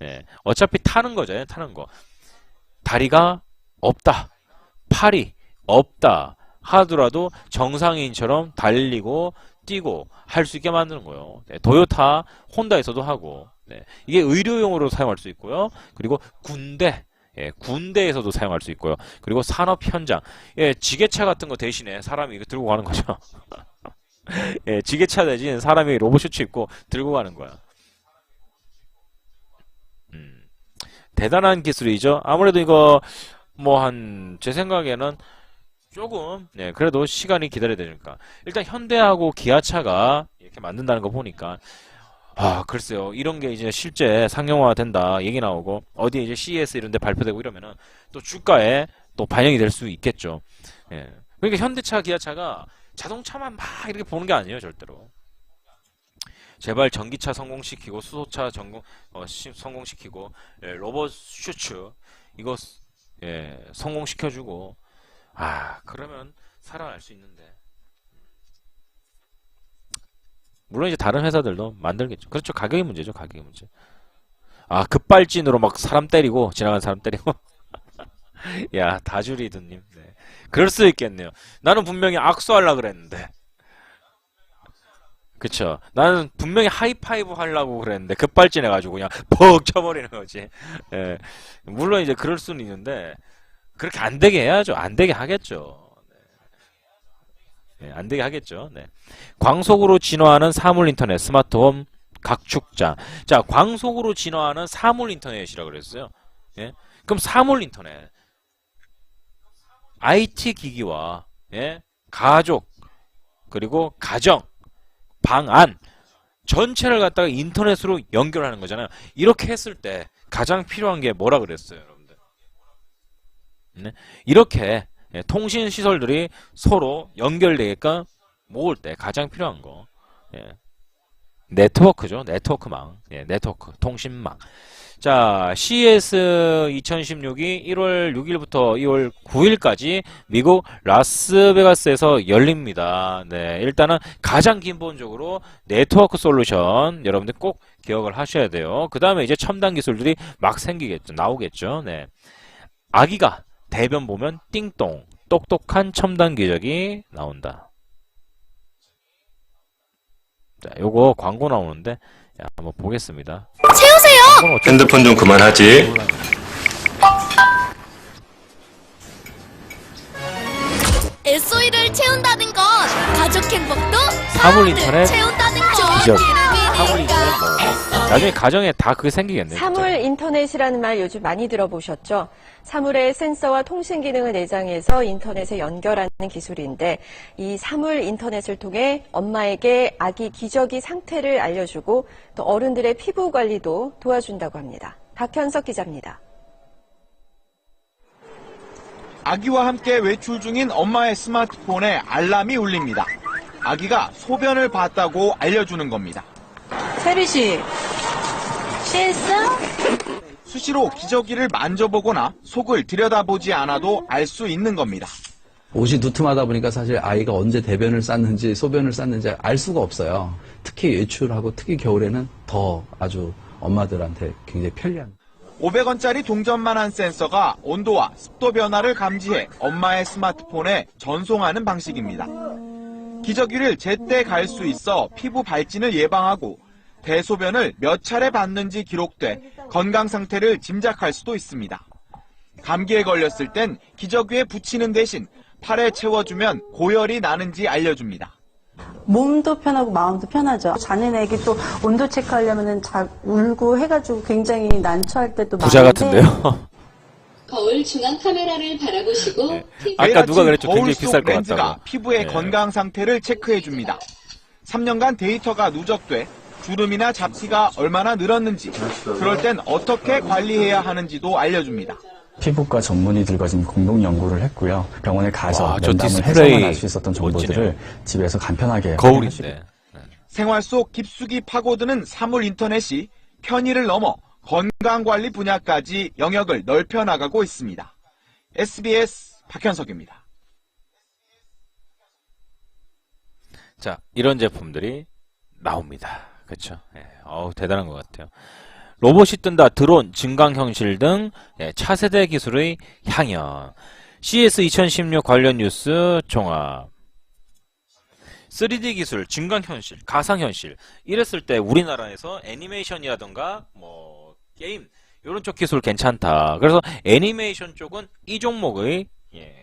예, 어차피 타는 거잖아요. 타는 거. 다리가 없다. 팔이 없다. 하더라도 정상인처럼 달리고 뛰고 할 수 있게 만드는 거예요. 네, 도요타, 혼다에서도 하고. 네, 이게 의료용으로 사용할 수 있고요. 그리고 군대. 예, 군대에서도 사용할 수 있고요. 그리고 산업 현장. 예, 지게차 같은 거 대신에 사람이 이거 들고 가는 거죠. 예, 지게차 대신 사람이 로봇 슈츠 입고 들고 가는 거야. 대단한 기술이죠. 아무래도 이거 뭐 제 생각에는 조금 그래도 시간이 기다려야 되니까 일단 현대하고 기아차가 이렇게 만든다는 거 보니까 글쎄요, 이런 게 이제 실제 상용화 된다 얘기 나오고 어디에 이제 CES 이런 데 발표되고 이러면은 또 주가에 또 반영이 될 수 있겠죠. 예. 그러니까 현대차 기아차가 자동차만 막 이렇게 보는 게 아니에요, 절대로. 제발 전기차 성공시키고 수소차 성공시키고 로봇 슈츠 이거 성공시켜주고 그러면 살아날 수 있는데 물론 이제 다른 회사들도 만들겠죠. 그렇죠. 가격의 문제죠. 가격의 문제. 급발진으로 막 사람 때리고 지나가는 사람 때리고 야 다주리드님 그럴 수 있겠네요. 나는 분명히 악수하려고 그랬는데 그쵸. 나는 분명히 하이파이브 하려고 그랬는데 급발진 해가지고 그냥 퍽 쳐버리는 거지. 예. 물론 이제 그럴 수는 있는데 그렇게 안 되게 해야죠. 안 되게 하겠죠. 네. 안 되게 하겠죠. 네. 광속으로 진화하는 사물 인터넷 스마트홈 각축장. 자, 광속으로 진화하는 사물 인터넷이라고 그랬어요. 예? 그럼 사물 인터넷 IT 기기와 가족 그리고 가정 방안 전체를 갖다가 인터넷으로 연결하는 거잖아요. 이렇게 했을 때 가장 필요한 게 뭐라 그랬어요, 여러분들? 네? 이렇게 통신 시설들이 서로 연결되게끔 모을 때 가장 필요한 거 네트워크죠. 네트워크망, 네트워크 통신망. 자, CES 2016이 1월 6일부터 2월 9일까지 미국 라스베가스에서 열립니다. 네, 일단은 가장 기본적으로 네트워크 솔루션 여러분들 꼭 기억을 하셔야 돼요. 그 다음에 이제 첨단 기술들이 막 생기겠죠. 나오겠죠. 네. 아기가 대변 보면 띵동 똑똑한 첨단 기적이 나온다. 자, 요거 광고 나오는데 한번 보겠습니다. 채우세요! 핸드폰 좀 그만하지. SOE를 채운다는 건 가족 행복도 사물 인터넷 채운다는 기적. 건 사물 인터넷 뭐 나중에 가정에 다 그게 생기겠네. 사물 진짜. 인터넷이라는 말 요즘 많이 들어보셨죠? 사물에 센서와 통신 기능을 내장해서 인터넷에 연결하는 기술인데 이 사물 인터넷을 통해 엄마에게 아기 기저귀 상태를 알려주고 또 어른들의 피부 관리도 도와준다고 합니다. 박현석 기자입니다. 아기와 함께 외출 중인 엄마의 스마트폰에 알람이 울립니다. 아기가 소변을 봤다고 알려주는 겁니다. 세리 씨, 취했어? 수시로 기저귀를 만져보거나 속을 들여다보지 않아도 알 수 있는 겁니다. 옷이 두툼하다 보니까 사실 아이가 언제 대변을 쌌는지 소변을 쌌는지 알 수가 없어요. 특히 외출하고 특히 겨울에는 더 아주 엄마들한테 굉장히 편리합니다. 500원짜리 동전만 한 센서가 온도와 습도 변화를 감지해 엄마의 스마트폰에 전송하는 방식입니다. 기저귀를 제때 갈 수 있어 피부 발진을 예방하고 대소변을 몇 차례 봤는지 기록돼 건강 상태를 짐작할 수도 있습니다. 감기에 걸렸을 땐 기저귀에 붙이는 대신 팔에 채워주면 고열이 나는지 알려줍니다. 몸도 편하고 마음도 편하죠. 자는 애기 또 온도 체크하려면은 울고 해가지고 굉장히 난처할 때도 많은데. 부자 같은데요? 거울 중앙 카메라를 바라보시고 네. 아까 누가 그랬죠? 굉장히 거울 속 비쌀 것 렌즈가 같다고. 피부의 네. 건강 상태를 체크해줍니다. 3년간 데이터가 누적돼 주름이나 잡티가 얼마나 늘었는지, 그럴 땐 어떻게 관리해야 하는지도 알려줍니다. 피부과 전문의들과 지금 공동 연구를 했고요. 병원에 가서 와, 저 면담을 디스플레이 해서만 알 수 있었던 정보들을 멋지네요. 집에서 간편하게 확인할 수 거울인데. 생활 속 깊숙이 파고드는 사물 인터넷이 편의를 넘어 건강관리 분야까지 영역을 넓혀 나가고 있습니다. SBS 박현석입니다. 자, 이런 제품들이 나옵니다. 그렇죠? 예, 대단한 것 같아요. 로봇이 뜬다, 드론, 증강현실 등 차세대 기술의 향연. CS 2016 관련 뉴스 종합. 3D 기술, 증강현실, 가상현실 이랬을 때 우리나라에서 애니메이션이라던가 뭐 게임 이런 쪽 기술 괜찮다. 그래서 애니메이션 쪽은 이 종목의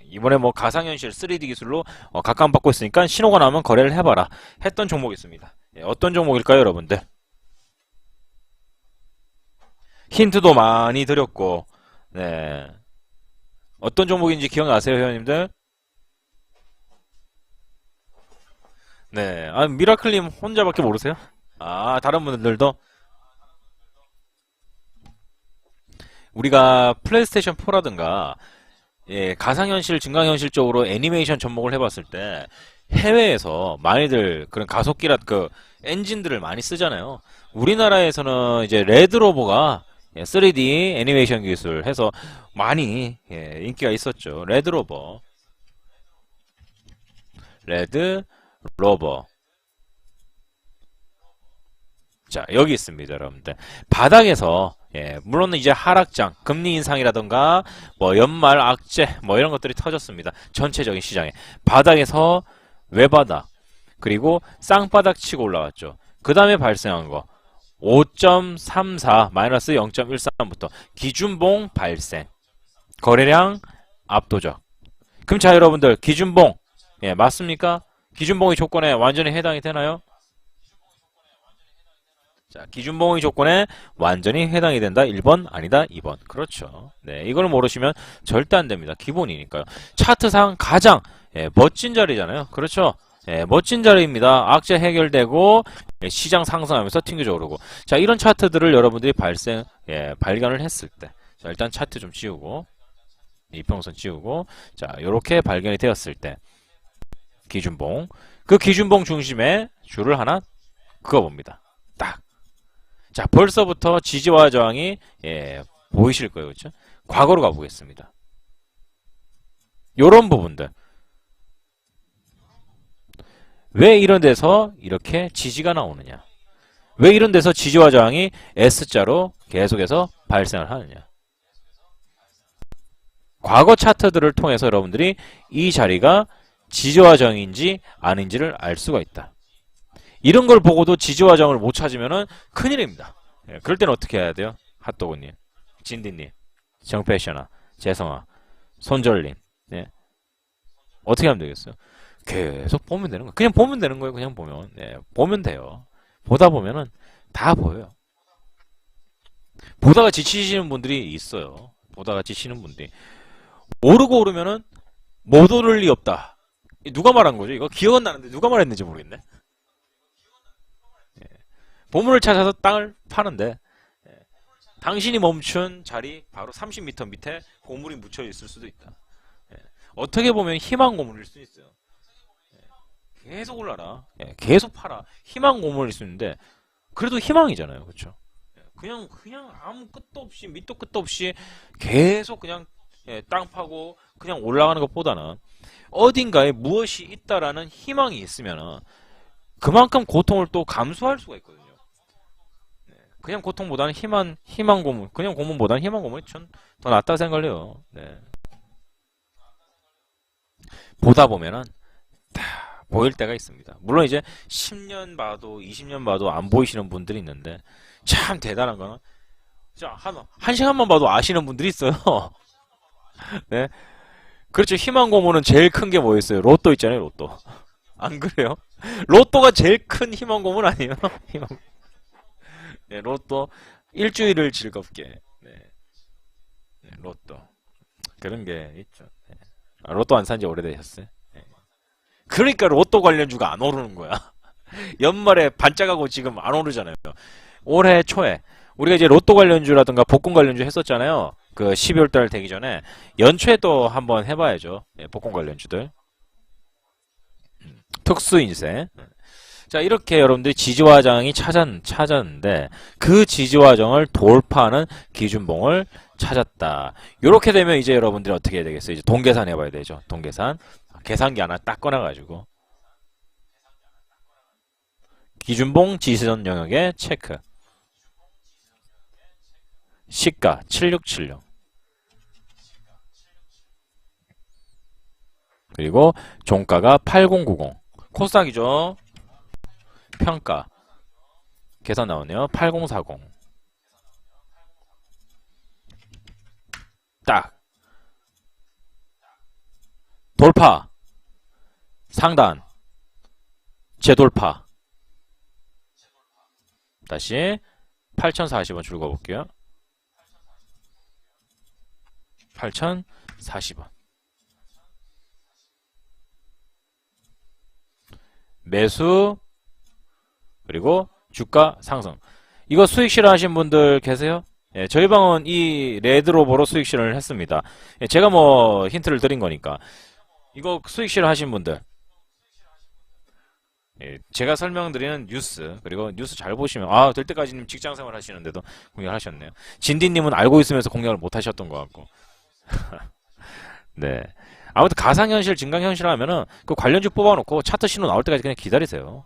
이번에 뭐 가상현실 3D 기술로 각광받고 있으니까 신호가 나면 거래를 해봐라 했던 종목이 있습니다. 어떤 종목일까요, 여러분들? 힌트도 많이 드렸고, 네. 어떤 종목인지 기억나세요, 회원님들? 네. 아, 미라클님 혼자밖에 모르세요? 아, 다른 분들도? 우리가 플레이스테이션 4라든가, 가상현실, 증강현실 쪽으로 애니메이션 접목을 해봤을 때, 해외에서 많이들 그런 가속기라, 엔진들을 많이 쓰잖아요. 우리나라에서는 이제 레드로버가 3D 애니메이션 기술 해서 많이 인기가 있었죠. 레드로버. 자, 여기 있습니다, 여러분들. 바닥에서 물론 이제 하락장, 금리 인상이라던가 뭐 연말 악재 뭐 이런 것들이 터졌습니다. 전체적인 시장에. 바닥에서 외바닥 그리고 쌍바닥 치고 올라왔죠. 그 다음에 발생한 거 5.34 마이너스 0.13부터 기준봉 발생. 거래량 압도적. 그럼 자, 여러분들 기준봉 맞습니까? 기준봉의 조건에 완전히 해당이 되나요? 자, 기준봉의 조건에 완전히 해당이 된다. 1번 아니다. 2번. 그렇죠. 네, 이걸 모르시면 절대 안 됩니다. 기본이니까요. 차트상 가장 멋진 자리잖아요. 그렇죠. 멋진 자리입니다. 악재 해결되고 시장 상승하면서 튕겨져 오르고. 자, 이런 차트들을 여러분들이 발견을 했을 때, 자, 일단 차트 좀 지우고 이평선 지우고, 자, 요렇게 발견이 되었을 때 기준봉, 그 기준봉 중심에 줄을 하나 그어봅니다. 딱. 자, 벌써부터 지지와 저항이 보이실 거예요. 그렇죠? 과거로 가보겠습니다. 요런 부분들. 왜 이런 데서 이렇게 지지가 나오느냐? 왜 이런 데서 지지와 저항이 S자로 계속해서 발생을 하느냐? 과거 차트들을 통해서 여러분들이 이 자리가 지지와 저항인지 아닌지를 알 수가 있다. 이런 걸 보고도 지지와 저항을 못 찾으면은 큰일입니다. 그럴 때는 어떻게 해야 돼요? 핫도그님, 진디님, 정패셔나, 재성아, 손절님, 어떻게 하면 되겠어요? 계속 보면 되는 거예요. 그냥 보면 되는 거예요. 그냥 보면. 보면 돼요. 보다 보면은 다 보여요. 보다가 지치시는 분들이 있어요. 보다가 지치는 분들이. 오르고 오르면은 못 오를 리 없다. 누가 말한 거죠? 이거 기억은 나는데 누가 말했는지 모르겠네. 보물을 찾아서 땅을 파는데 당신이 멈춘 자리 바로 30m 밑에 고물이 묻혀 있을 수도 있다. 어떻게 보면 희망 고물일 수 있어요. 계속 올라라. 계속 팔아. 희망 고물일 수 있는데 그래도 희망이잖아요. 그렇죠? 그냥 아무 끝도 없이 밑도 끝도 없이 계속 그냥 땅 파고 그냥 올라가는 것보다는 어딘가에 무엇이 있다라는 희망이 있으면은 그만큼 고통을 또 감수할 수가 있거든요. 그냥 고통보다는 희망 고문, 그냥 고문보다는 희망 고문이 전 더 낫다고 생각을 해요. 보다 보면은 다 보일 때가 있습니다. 물론 이제 10년 봐도 20년 봐도 안 보이시는 분들이 있는데 참 대단한 거는 자, 한 시간만 봐도 아시는 분들이 있어요. 네. 그렇죠. 희망 고문은 제일 큰 게 뭐였어요? 로또 있잖아요, 로또. 안 그래요? 로또가 제일 큰 희망 고문 아니에요? 희망. 네, 로또. 일주일을 즐겁게. 네. 네, 로또. 그런 게 있죠. 네. 아, 로또 안 산지 오래되셨어요? 네. 그러니까 로또 관련주가 안 오르는 거야. 연말에 반짝하고 지금 안 오르잖아요. 올해 초에 우리가 이제 로또 관련주라든가 복권 관련주 했었잖아요. 그 12월 달 되기 전에 연초에 또 한번 해봐야죠. 네, 복권 관련주들. 특수 인세. 자, 이렇게 여러분들이 지지화장이 찾았는데 그 지지화정을 돌파하는 기준봉을 찾았다. 이렇게 되면 이제 여러분들이 어떻게 해야 되겠어요? 이제 동계산 해봐야 되죠. 동계산. 계산기 하나 딱 꺼내가지고 기준봉 지지선 영역에 체크. 시가 7676. 그리고 종가가 8090. 코스닥이죠. 평가. 계산 나오네요. 8040. 딱. 돌파. 상단. 재돌파. 다시 8040원 줄거 볼게요. 8040원. 매수 그리고 주가 상승. 이거 수익 실현하신 분들 계세요? 예, 저희 방은 이 레드로버로 수익 실현을 했습니다. 예, 제가 뭐 힌트를 드린 거니까. 이거 수익 실현하신 분들. 예, 제가 설명드리는 뉴스 그리고 뉴스 잘 보시면 아, 될 때까지는 직장생활 하시는데도 공략을 하셨네요. 진디님은 알고 있으면서 공략을 못 하셨던 것 같고. 네. 아무튼 가상현실, 증강현실 하면은 그 관련주 뽑아놓고 차트 신호 나올 때까지 그냥 기다리세요.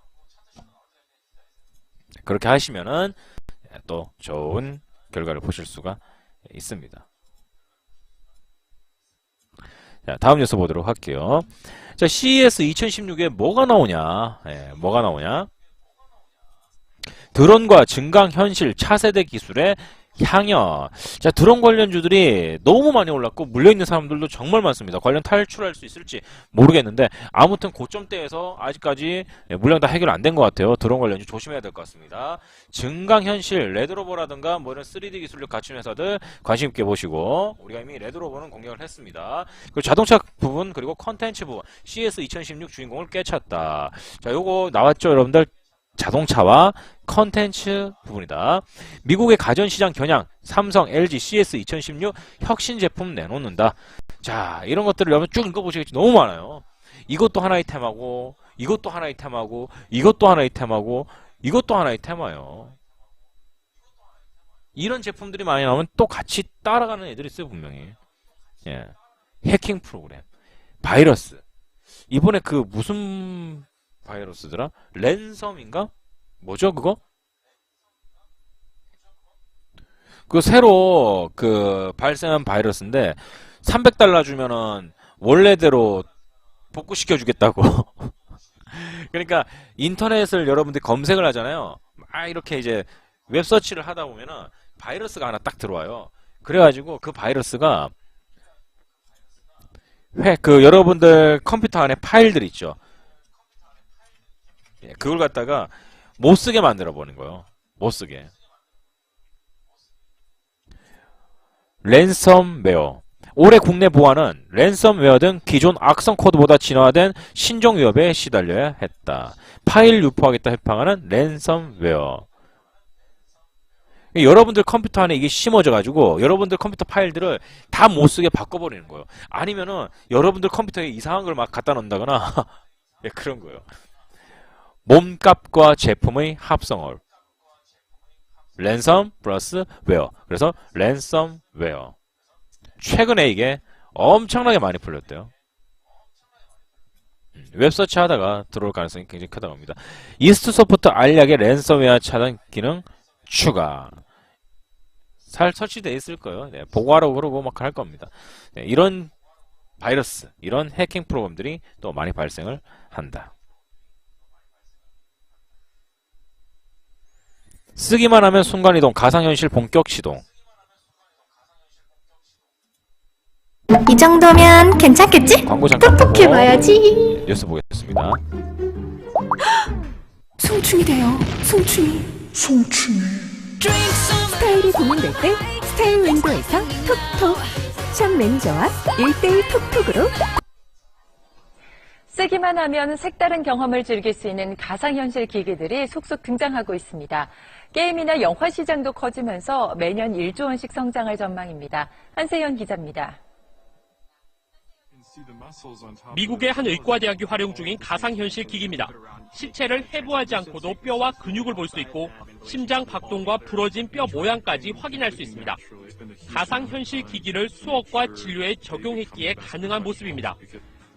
그렇게 하시면은 또 좋은 결과를 보실 수가 있습니다. 자, 다음 뉴스 보도록 할게요. 자, CES 2016에 뭐가 나오냐? 뭐가 나오냐? 드론과 증강현실 차세대 기술의 향연. 자, 드론 관련주들이 너무 많이 올랐고 물려있는 사람들도 정말 많습니다. 관련 탈출할 수 있을지 모르겠는데 아무튼 고점대에서 아직까지 물량 다 해결 안 된 것 같아요. 드론 관련주 조심해야 될 것 같습니다. 증강현실, 레드로버라든가 뭐 이런 3D 기술력 갖춘 회사들 관심 있게 보시고 우리가 이미 레드로버는 공략을 했습니다. 그리고 자동차 부분 그리고 컨텐츠 부분 CS 2016 주인공을 꿰찼다. 자, 요거 나왔죠, 여러분들? 자동차와 컨텐츠 부분이다. 미국의 가전시장 겨냥 삼성, LG, CS 2016 혁신 제품 내놓는다. 자, 이런 것들을 여러분 쭉 읽어보시겠지. 너무 많아요. 이것도 하나의 테마고 이것도 하나의 테마고 이것도 하나의 테마고 이것도 하나의 테마예요. 이런 제품들이 많이 나오면 또 같이 따라가는 애들이 있어요, 분명히. 예. 해킹 프로그램, 바이러스. 이번에 그 무슨 바이러스더라? 랜섬인가? 뭐죠 그거? 그 새로 그 발생한 바이러스인데 300달러 주면은 원래대로 복구시켜 주겠다고. 그러니까 인터넷을 여러분들이 검색을 하잖아요. 막 이렇게 이제 웹서치를 하다 보면은 바이러스가 하나 딱 들어와요. 그래가지고 그 바이러스가 그 여러분들 컴퓨터 안에 파일들 있죠. 그걸 갖다가 못쓰게 만들어버린 거예요. 못쓰게. 랜섬웨어. 올해 국내 보안은 랜섬웨어 등 기존 악성 코드보다 진화된 신종 위협에 시달려야 했다. 파일 유포하겠다 해팡하는 랜섬웨어. 여러분들 컴퓨터 안에 이게 심어져가지고 여러분들 컴퓨터 파일들을 다 못쓰게 바꿔버리는 거예요. 아니면은 여러분들 컴퓨터에 이상한 걸 막 갖다 놓는다거나 네, 그런 거예요. 몸값과 제품의 합성어. 랜섬 플러스 웨어. 그래서 랜섬웨어. 최근에 이게 엄청나게 많이 풀렸대요. 웹서치 하다가 들어올 가능성이 굉장히 크다고 합니다. 이스트 소프트 알약의 랜섬웨어 차단 기능 추가. 잘 설치되어 있을 거예요. 네, 보고하라고 그러고 막 할 겁니다. 네, 이런 바이러스, 이런 해킹 프로그램들이 또 많이 발생을 한다. 쓰기만 하면 순간이동, 가상현실 본격 시동. 이 정도면 괜찮겠지? 광고 잠깐 똑똑해 보고 봐야지. 뉴스 보겠습니다. 송충이래요. 송충이. 스타일이 고민될 때 스타일 윈도에서 톡톡. 샵 매니저와 1대1 톡톡으로. 쓰기만 하면 색다른 경험을 즐길 수 있는 가상현실 기기들이 속속 등장하고 있습니다. 게임이나 영화 시장도 커지면서 매년 1조 원씩 성장할 전망입니다. 한세연 기자입니다. 미국의 한 의과대학이 활용 중인 가상현실 기기입니다. 시체를 해부하지 않고도 뼈와 근육을 볼 수 있고 심장 박동과 부러진 뼈 모양까지 확인할 수 있습니다. 가상현실 기기를 수업과 진료에 적용했기에 가능한 모습입니다.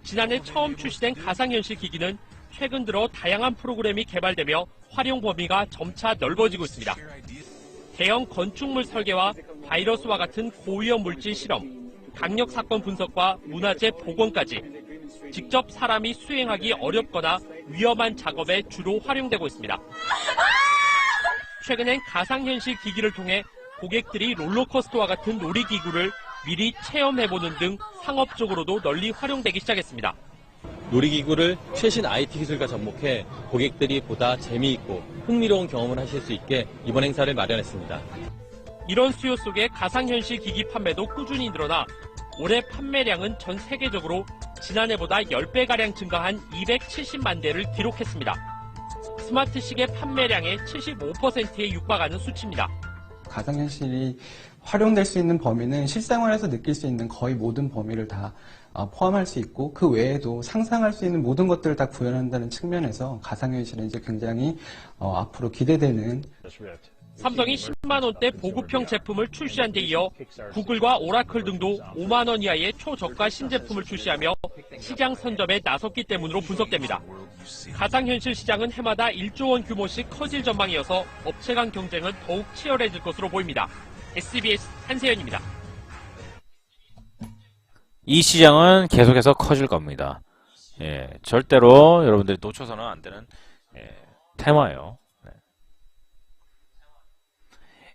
지난해 처음 출시된 가상현실 기기는 최근 들어 다양한 프로그램이 개발되며 활용 범위가 점차 넓어지고 있습니다. 대형 건축물 설계와 바이러스와 같은 고위험 물질 실험, 강력 사건 분석과 문화재 복원까지 직접 사람이 수행하기 어렵거나 위험한 작업에 주로 활용되고 있습니다. 최근엔 가상현실 기기를 통해 고객들이 롤러코스터와 같은 놀이기구를 미리 체험해보는 등 상업적으로도 널리 활용되기 시작했습니다. 놀이기구를 최신 IT 기술과 접목해 고객들이 보다 재미있고 흥미로운 경험을 하실 수 있게 이번 행사를 마련했습니다. 이런 수요 속에 가상현실 기기 판매도 꾸준히 늘어나 올해 판매량은 전 세계적으로 지난해보다 10배가량 증가한 270만 대를 기록했습니다. 스마트식의 판매량의 75%에 육박하는 수치입니다. 가상현실이 활용될 수 있는 범위는 실생활에서 느낄 수 있는 거의 모든 범위를 다 포함할 수 있고 그 외에도 상상할 수 있는 모든 것들을 다 구현한다는 측면에서 가상현실은 이제 굉장히 앞으로 기대되는 삼성이 10만 원대 보급형 제품을 출시한 데 이어 구글과 오라클 등도 5만 원 이하의 초저가 신제품을 출시하며 시장 선점에 나섰기 때문으로 분석됩니다. 가상현실 시장은 해마다 1조 원 규모씩 커질 전망이어서 업체 간 경쟁은 더욱 치열해질 것으로 보입니다. SBS 한세연입니다. 이 시장은 계속해서 커질 겁니다. 예, 절대로 여러분들이 놓쳐서는 안 되는 테마예요.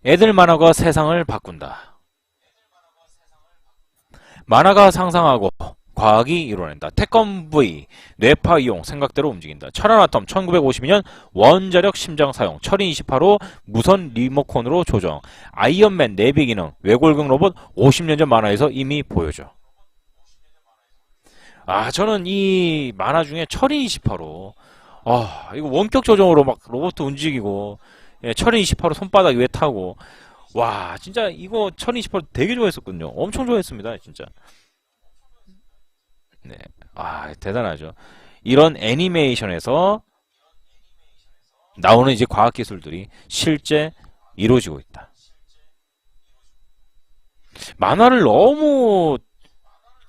애들 만화가 세상을 바꾼다. 만화가 상상하고 과학이 이뤄낸다. 태권브이, 뇌파 이용, 생각대로 움직인다. 철안아톰 1952년 원자력 심장 사용, 철인 28호 무선 리모컨으로 조정, 아이언맨 내비 기능, 외골경 로봇 50년 전 만화에서 이미 보여줘. 저는 이 만화 중에 철인 28호, 이거 원격 조정으로 막 로봇 움직이고, 철인 28호 손바닥 위에 타고, 와, 진짜 이거 철인 28호 되게 좋아했었거든요. 엄청 좋아했습니다, 진짜. 네, 대단하죠. 이런 애니메이션에서 나오는 이제 과학기술들이 실제 이루어지고 있다. 만화를 너무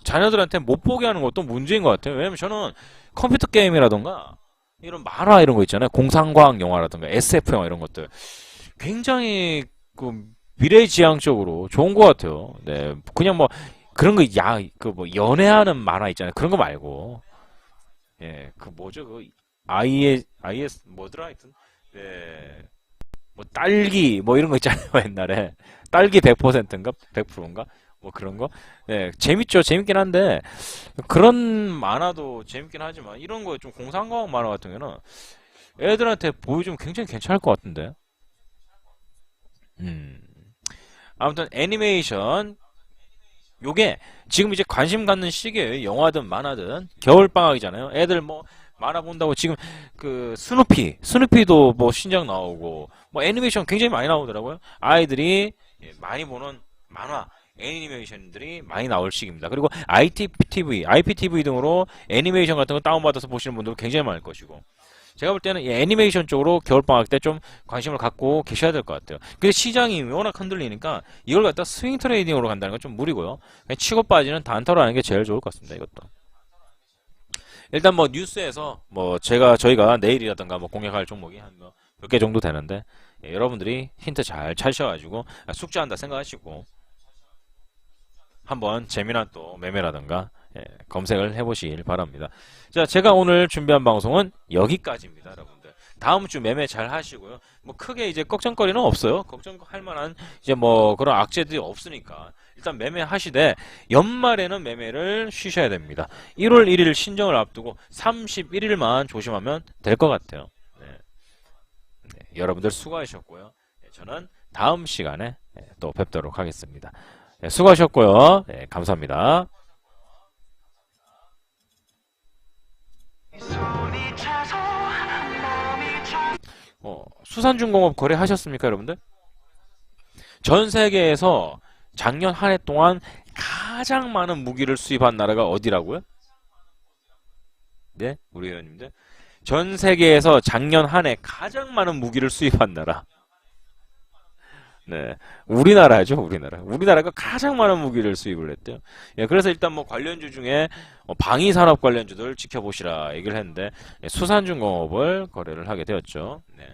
자녀들한테 못 보게 하는 것도 문제인 것 같아요. 왜냐면 저는 컴퓨터 게임이라던가 이런 만화 이런 거 있잖아요. 공상과학 영화라든가 SF 영화 이런 것들 굉장히 그 미래지향적으로 좋은 것 같아요. 네, 그냥 뭐 그런 거 뭐 연애하는 만화 있잖아요. 그런 거 말고 그 뭐죠? 그 IS 뭐더라 하여튼 뭐 딸기 뭐 이런 거 있잖아요. 옛날에 딸기 100%인가 100%인가 뭐 그런 거. 재밌죠. 재밌긴 한데 그런 만화도 재밌긴 하지만 이런 거 좀 공상과학 만화 같은 경우는 애들한테 보여주면 굉장히 괜찮을 것 같은데. 아무튼 애니메이션 요게 지금 이제 관심 갖는 시기에요. 영화든 만화든 겨울방학이잖아요. 애들 뭐 만화 본다고 지금 그 스누피도 뭐 신작 나오고 뭐 애니메이션 굉장히 많이 나오더라고요. 아이들이 많이 보는 만화 애니메이션들이 많이 나올 시기입니다. 그리고 IPTV 등으로 애니메이션 같은 거 다운받아서 보시는 분들도 굉장히 많을 것이고 제가 볼 때는 이 애니메이션 쪽으로 겨울방학 때 좀 관심을 갖고 계셔야 될 것 같아요. 근데 시장이 워낙 흔들리니까 이걸 갖다 스윙 트레이딩으로 간다는 건 좀 무리고요. 그냥 치고 빠지는 단타로 하는 게 제일 좋을 것 같습니다. 이것도. 일단 뭐 뉴스에서 뭐 저희가 내일이라든가 뭐 공략할 종목이 한 몇 개 정도 되는데 여러분들이 힌트 잘 찾으셔가지고 숙제한다 생각하시고 한번 재미난 또 매매라든가 검색을 해보시길 바랍니다. 자, 제가 오늘 준비한 방송은 여기까지입니다, 여러분들. 다음 주 매매 잘 하시고요. 뭐 크게 이제 걱정거리는 없어요. 걱정할 만한 이제 뭐 그런 악재들이 없으니까 일단 매매하시되 연말에는 매매를 쉬셔야 됩니다. 1월 1일 신정을 앞두고 31일만 조심하면 될 것 같아요. 네. 네, 여러분들 수고하셨고요. 네, 저는 다음 시간에 또 뵙도록 하겠습니다. 네, 수고하셨고요. 네, 감사합니다. 수산중공업 거래하셨습니까, 여러분들? 전 세계에서 작년 한 해 동안 가장 많은 무기를 수입한 나라가 어디라고요? 네, 우리 회원님들. 전 세계에서 작년 한 해 가장 많은 무기를 수입한 나라. 네, 우리나라죠, 우리나라. 우리나라가 가장 많은 무기를 수입을 했대요. 예, 그래서 일단 뭐 관련주 중에 방위산업 관련주들 지켜보시라 얘기를 했는데 수산중공업을 거래를 하게 되었죠. 네.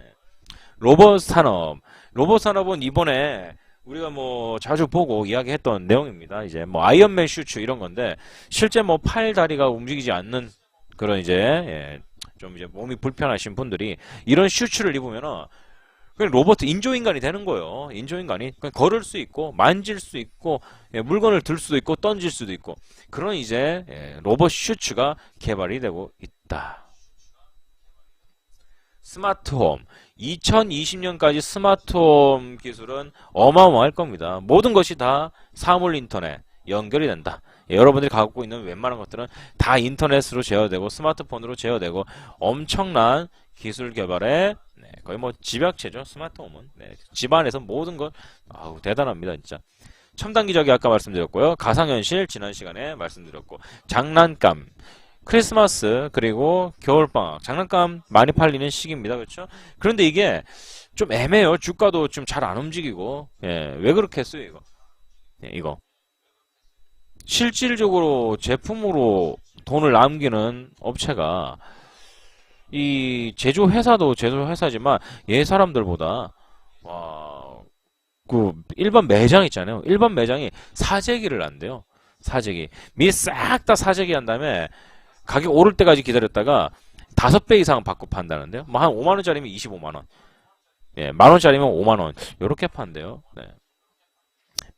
로봇 산업은 이번에 우리가 뭐 자주 보고 이야기했던 내용입니다. 이제 뭐 아이언맨 슈츠 이런 건데 실제 뭐 팔 다리가 움직이지 않는 그런 이제 좀 이제 몸이 불편하신 분들이 이런 슈츠를 입으면은 그냥 로봇 인조인간이 되는 거예요. 인조인간이 그냥 걸을 수 있고 만질 수 있고 물건을 들 수도 있고 던질 수도 있고 그런 이제 로봇 슈츠가 개발이 되고 있다. 스마트홈 2020년까지 스마트홈 기술은 어마어마할 겁니다. 모든 것이 다 사물 인터넷 연결이 된다. 여러분들이 갖고 있는 웬만한 것들은 다 인터넷으로 제어되고 스마트폰으로 제어되고 엄청난 기술 개발에 거의 뭐 집약체죠. 스마트홈은 집안에서 모든 것 대단합니다. 진짜 첨단 기저귀 아까 말씀드렸고요. 가상현실 지난 시간에 말씀드렸고 장난감 크리스마스 그리고 겨울방학 장난감 많이 팔리는 시기입니다. 그렇죠? 그런데 이게 좀 애매해요. 주가도 좀 잘 안 움직이고 왜 그렇게 했어요 이거? 이거 실질적으로 제품으로 돈을 남기는 업체가 이 제조회사도 제조회사지만 얘 사람들보다 그 일반 매장 있잖아요. 일반 매장이 사재기를 한대요. 사재기 미 싹 다 사재기 한 다음에 가격 오를 때까지 기다렸다가 5배 이상 받고 판다는데요. 뭐 한 5만원짜리면 25만원. 예, 만원짜리면 5만원. 요렇게 판대요. 네.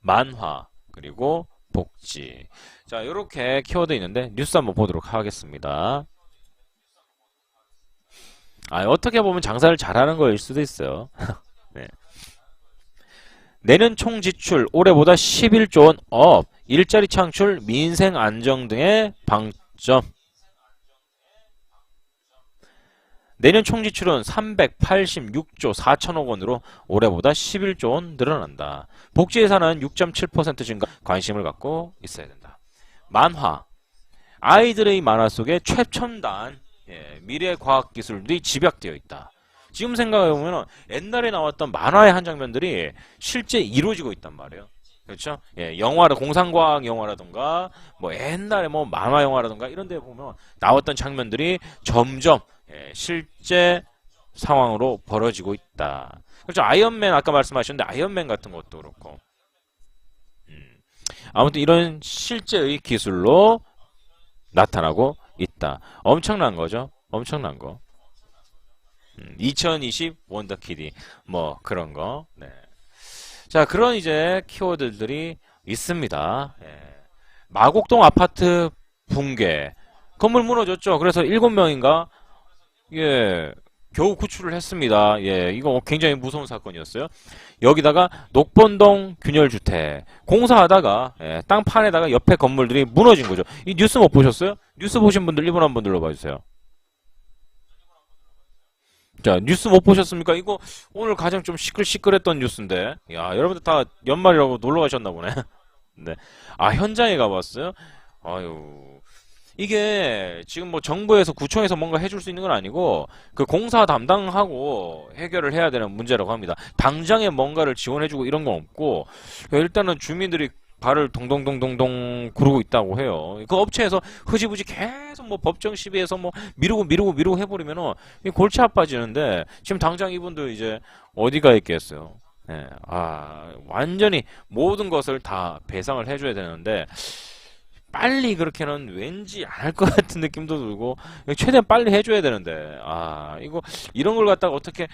만화, 그리고 복지. 자, 요렇게 키워드 있는데, 뉴스 한번 보도록 하겠습니다. 어떻게 보면 장사를 잘하는 거일 수도 있어요. 네. 내년 총 지출 올해보다 11조 원 업, 일자리 창출, 민생 안정 등의 방점. 내년 총지출은 386조 4천억 원으로 올해보다 11조 원 늘어난다. 복지 예산은 6.7% 증가 관심을 갖고 있어야 된다. 만화. 아이들의 만화 속에 최첨단 미래 과학 기술들이 집약되어 있다. 지금 생각해보면 옛날에 나왔던 만화의 한 장면들이 실제 이루어지고 있단 말이에요. 그렇죠? 영화라 공상과학 영화라든가 뭐 옛날에 뭐 만화 영화라든가 이런 데 보면 나왔던 장면들이 점점 실제 상황으로 벌어지고 있다. 그렇죠? 아이언맨 아까 말씀하셨는데 아이언맨 같은 것도 그렇고 아무튼 이런 실제의 기술로 나타나고 있다. 엄청난 거죠. 엄청난 거. 2020 원더키디 뭐 그런 거. 네. 자, 그런 이제 키워드들이 있습니다. 마곡동 아파트 붕괴. 건물 무너졌죠. 그래서 7명인가 겨우 구출을 했습니다. 이거 굉장히 무서운 사건이었어요. 여기다가 녹번동 균열주택 공사하다가 땅 판에다가 옆에 건물들이 무너진 거죠. 이 뉴스 못 보셨어요? 뉴스 보신 분들 1분 한번 눌러봐주세요. 자, 뉴스 못 보셨습니까? 이거 오늘 가장 좀 시끌시끌했던 뉴스인데, 야, 여러분들 다 연말이라고 놀러 가셨나 보네. 네. 현장에 가봤어요? 이게 지금 뭐 정부에서 구청에서 뭔가 해줄 수 있는 건 아니고 그 공사 담당하고 해결을 해야 되는 문제라고 합니다. 당장에 뭔가를 지원해주고 이런 건 없고 일단은 주민들이 발을 동동동동동 구르고 있다고 해요. 그 업체에서 흐지부지 계속 뭐 법정 시비해서 뭐 미루고 해버리면은 골치 아파지는데 지금 당장 이분들 이제 어디가 있겠어요. 완전히 모든 것을 다 배상을 해줘야 되는데 빨리 그렇게는 왠지 안 할 것 같은 느낌도 들고 최대한 빨리 해줘야 되는데 이거 이런 걸 갖다가 어떻게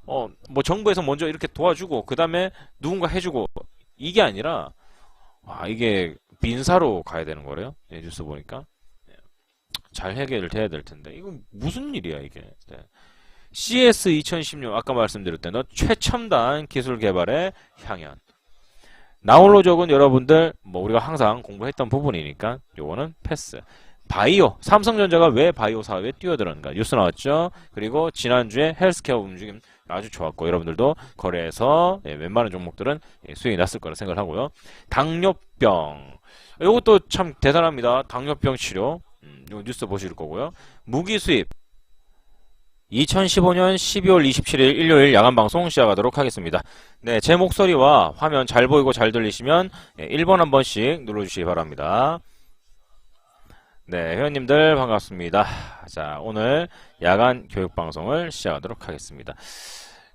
뭐 정부에서 먼저 이렇게 도와주고 그 다음에 누군가 해주고 이게 아니라 이게 빈사로 가야 되는 거래요. 네, 뉴스 보니까 잘 해결돼야 될 텐데 이거 무슨 일이야 이게. 네. CS 2016 아까 말씀드렸던 최첨단 기술 개발의 향연. 나홀로족은 여러분들 뭐 우리가 항상 공부했던 부분이니까 요거는 패스. 바이오, 삼성전자가 왜 바이오 사업에 뛰어들었는가 뉴스 나왔죠. 그리고 지난주에 헬스케어 움직임 아주 좋았고 여러분들도 거래해서 웬만한 종목들은 수익이 났을 거라 생각을 하고요. 당뇨병 요것도 참 대단합니다. 당뇨병 치료 요 뉴스 보실 거고요. 무기 수입 2015년 12월 27일 일요일 야간방송 시작하도록 하겠습니다. 네, 제 목소리와 화면 잘 보이고 잘 들리시면 1번 한 번씩 눌러주시기 바랍니다. 네, 회원님들 반갑습니다. 자, 오늘 야간 교육방송을 시작하도록 하겠습니다.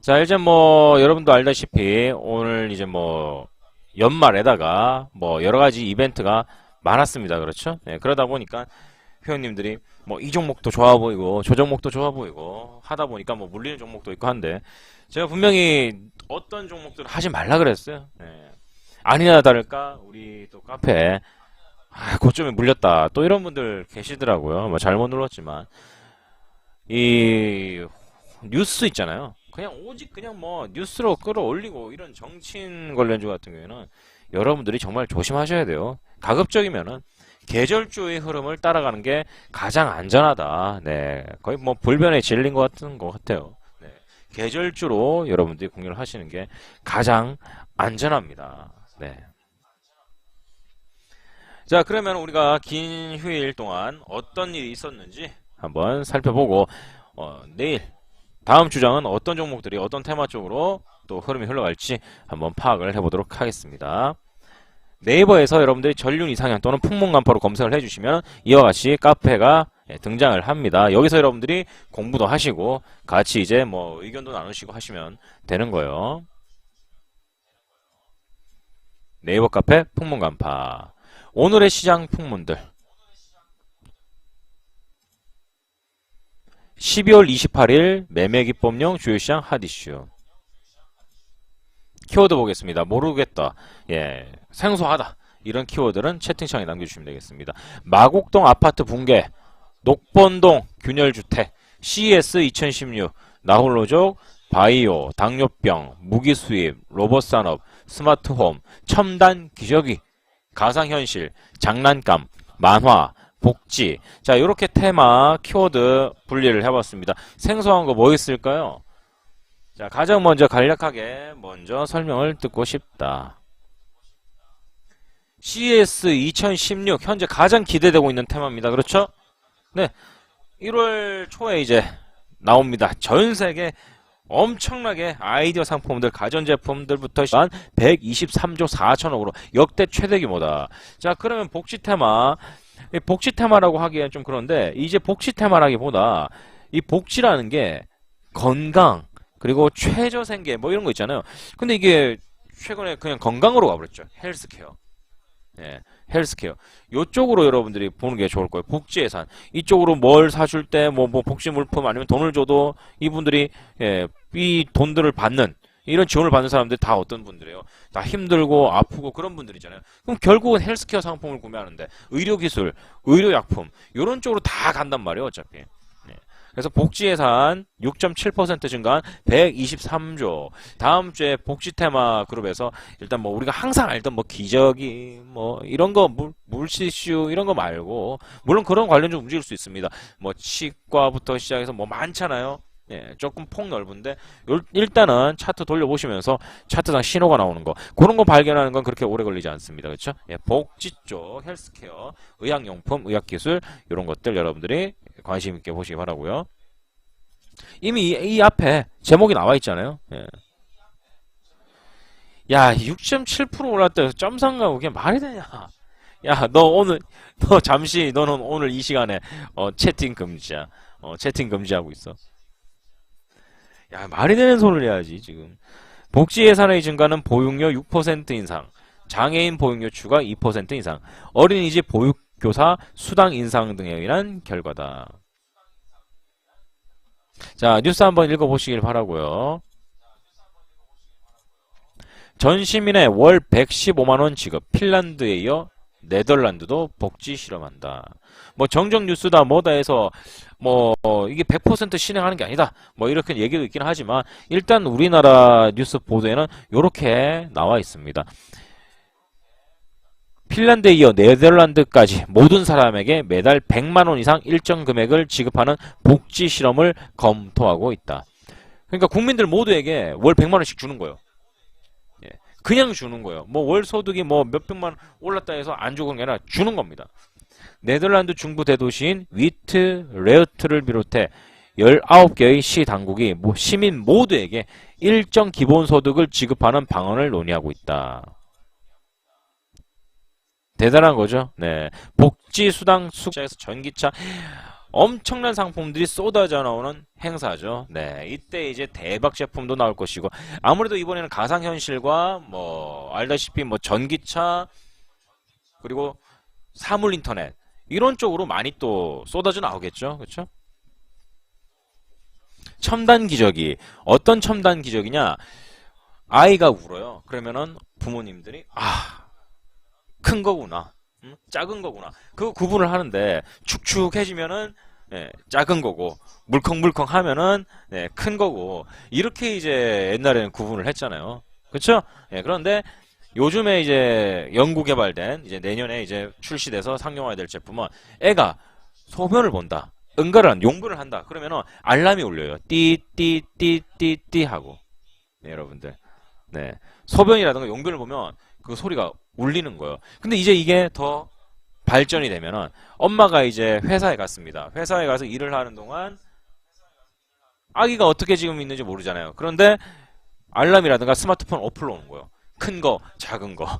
자, 이제 뭐 여러분도 알다시피 오늘 이제 뭐 연말에다가 뭐 여러가지 이벤트가 많았습니다. 그렇죠? 네, 그러다 보니까 회원님들이 뭐 이 종목도 좋아 보이고 저 종목도 좋아 보이고 하다 보니까 뭐 물리는 종목도 있고 한데 제가 분명히 어떤 종목들을 하지 말라 그랬어요. 네. 아니나 다를까 우리 또 카페에 고점에 물렸다 또 이런 분들 계시더라고요. 뭐 잘못 눌렀지만 이 뉴스 있잖아요. 그냥 오직 그냥 뭐 뉴스로 끌어올리고 이런 정치인 관련주 같은 경우에는 여러분들이 정말 조심하셔야 돼요. 가급적이면은 계절주의 흐름을 따라가는 게 가장 안전하다. 네, 거의 뭐 불변에 질린 것 같아요. 네, 계절주로 여러분들이 공유를 하시는 게 가장 안전합니다. 네. 자, 그러면 우리가 긴 휴일 동안 어떤 일이 있었는지 한번 살펴보고 내일 다음 주장은 어떤 종목들이 어떤 테마 쪽으로 또 흐름이 흘러갈지 한번 파악을 해보도록 하겠습니다. 네이버에서 여러분들이 전륜 이상향 또는 풍문간파로 검색을 해주시면 이와 같이 카페가 등장을 합니다. 여기서 여러분들이 공부도 하시고 같이 이제 뭐 의견도 나누시고 하시면 되는 거예요. 네이버 카페 풍문간파. 오늘의 시장 풍문들. 12월 28일 매매기법령 주요시장 핫이슈. 키워드 보겠습니다. 모르겠다. 예, 생소하다. 이런 키워드는 채팅창에 남겨주시면 되겠습니다. 마곡동 아파트 붕괴, 녹번동 균열주택, CES 2016, 나홀로족, 바이오, 당뇨병, 무기수입, 로봇산업, 스마트홈, 첨단 기저귀, 가상현실, 장난감, 만화, 복지. 자, 이렇게 테마 키워드 분리를 해봤습니다. 생소한 거 뭐 있을까요? 자, 가장 먼저 간략하게 먼저 설명을 듣고 싶다. CES 2016 현재 가장 기대되고 있는 테마입니다. 그렇죠? 네, 1월 초에 이제 나옵니다. 전 세계 엄청나게 아이디어 상품들, 가전제품들부터 시작한 123조 4천억으로 역대 최대 규모다. 자, 그러면 복지 테마. 복지 테마라고 하기엔 좀 그런데 이제 복지 테마라기보다 이 복지라는 게 건강 그리고 최저 생계 뭐 이런 거 있잖아요. 근데 이게 최근에 그냥 건강으로 가버렸죠. 헬스케어. 예, 헬스케어. 요쪽으로 여러분들이 보는 게 좋을 거예요. 복지 예산. 이쪽으로 뭘 사줄 때 뭐 복지 물품 아니면 돈을 줘도 이분들이 이 돈들을 받는 이런 지원을 받는 사람들이 다 어떤 분들이에요? 다 힘들고 아프고 그런 분들이잖아요. 그럼 결국은 헬스케어 상품을 구매하는데 의료기술, 의료약품 이런 쪽으로 다 간단 말이에요. 어차피. 그래서 복지 예산 6.7% 증가한 123조. 다음 주에 복지 테마 그룹에서 일단 뭐 우리가 항상 알던 뭐 기저귀 뭐 이런 거 물티슈 이런 거 말고 물론 그런 관련좀 움직일 수 있습니다. 뭐 치과부터 시작해서 뭐 많잖아요. 예, 조금 폭 넓은데 일단은 차트 돌려보시면서 차트상 신호가 나오는 거 그런 거 발견하는 건 그렇게 오래 걸리지 않습니다. 그렇죠? 예, 복지 쪽, 헬스케어, 의학용품, 의학기술 이런 것들 여러분들이 관심 있게 보시기 바라고요. 이미 이 앞에 제목이 나와 있잖아요. 예. 야, 6.7% 올랐다. 점상가고 그게 말이 되냐? 야, 너 잠시 너는 오늘 이 시간에 채팅 금지야. 채팅 금지하고 있어. 야, 말이 되는 소리를 해야지, 지금. 복지 예산의 증가는 보육료 6% 인상, 장애인 보육료 추가 2% 인상, 어린이집 보육 교사 수당 인상 등에 의한 결과다. 자, 뉴스 한번 읽어보시길 바라고요. 전 시민의 월 115만원 지급, 핀란드에 이어 네덜란드도 복지 실험한다. 뭐 정정 뉴스다 뭐다 해서 뭐 이게 100% 실행하는 게 아니다. 뭐 이렇게 얘기도 있긴 하지만 일단 우리나라 뉴스 보도에는 이렇게 나와 있습니다. 핀란드에 이어 네덜란드까지 모든 사람에게 매달 100만원 이상 일정 금액을 지급하는 복지 실험을 검토하고 있다. 그러니까 국민들 모두에게 월 100만원씩 주는 거예요. 그냥 주는 거예요. 뭐 월 소득이 뭐 몇백만 올랐다 해서 안 주는 게 아니라 주는 겁니다. 네덜란드 중부 대도시인 위트 레우트를 비롯해 19개의 시 당국이 시민 모두에게 일정 기본소득을 지급하는 방안을 논의하고 있다. 대단한 거죠. 네, 복지수당 숙자에서 전기차 엄청난 상품들이 쏟아져 나오는 행사죠. 네, 이때 이제 대박 제품도 나올 것이고 아무래도 이번에는 가상현실과 뭐 알다시피 뭐 전기차 그리고 사물 인터넷 이런 쪽으로 많이 또 쏟아져 나오겠죠. 그렇죠? 첨단 기저귀. 어떤 첨단 기저귀냐? 아이가 울어요. 그러면은 부모님들이 큰 거구나. 작은 거구나. 그 구분을 하는데 축축해지면은 작은 거고 물컹물컹 하면은 큰 거고 이렇게 이제 옛날에는 구분을 했잖아요. 그렇죠? 그런데 요즘에 이제 연구 개발된 이제 내년에 이제 출시돼서 상용화해야 될 제품은 애가 소변을 본다. 응가를 용변을 한다. 그러면은 알람이 울려요. 띠띠띠띠띠 하고. 네, 여러분들. 네. 소변이라든가 용변을 보면 그 소리가 울리는 거예요. 근데 이제 이게 더 발전이 되면은 엄마가 이제 회사에 갔습니다. 회사에 가서 일을 하는 동안 아기가 어떻게 지금 있는지 모르잖아요. 그런데 알람이라든가 스마트폰 어플로 오는 거예요. 큰 거, 작은 거.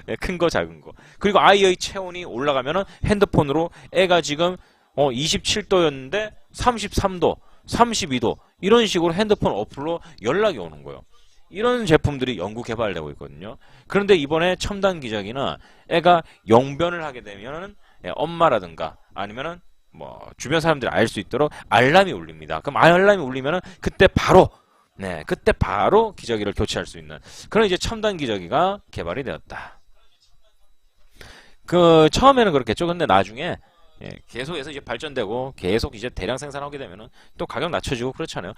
네, 큰 거, 작은 거. 그리고 아이의 체온이 올라가면은 핸드폰으로 애가 지금 27도였는데 33도, 32도 이런 식으로 핸드폰 어플로 연락이 오는 거예요. 이런 제품들이 연구 개발되고 있거든요. 그런데 이번에 첨단 기저귀는 애가 용변을 하게 되면은 엄마라든가 아니면은 뭐 주변 사람들이 알 수 있도록 알람이 울립니다. 그럼 알람이 울리면은 그때 바로 기저귀를 교체할 수 있는 그런 이제 첨단 기저귀가 개발이 되었다. 그 처음에는 그렇겠죠. 근데 나중에 계속해서 이제 발전되고 계속 이제 대량 생산하게 되면은 또 가격 낮춰지고 그렇잖아요.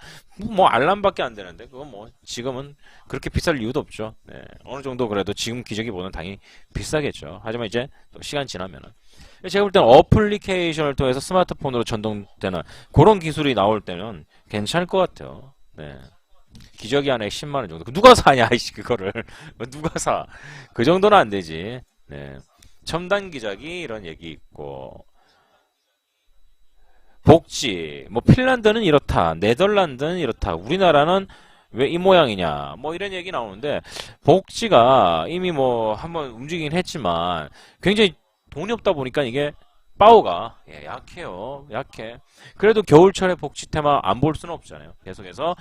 뭐 알람밖에 안 되는데 그건 뭐 지금은 그렇게 비쌀 이유도 없죠. 네, 어느 정도 그래도 지금 기저귀보다는 당연히 비싸겠죠. 하지만 이제 또 시간 지나면은 제가 볼 때는 어플리케이션을 통해서 스마트폰으로 전동되는 그런 기술이 나올 때는 괜찮을 것 같아요. 네. 기저귀 안에 10만원 정도. 누가 사냐, 이씨, 그거를. 누가 사. 그 정도는 안 되지. 네. 첨단 기저귀, 이런 얘기 있고. 복지. 뭐, 핀란드는 이렇다. 네덜란드는 이렇다. 우리나라는 왜 이 모양이냐. 뭐, 이런 얘기 나오는데, 복지가 이미 뭐, 한번 움직이긴 했지만, 굉장히 돈이 없다 보니까 이게, 파워가 약해요. 약해. 그래도 겨울철에 복지 테마 안 볼 수는 없잖아요. 계속해서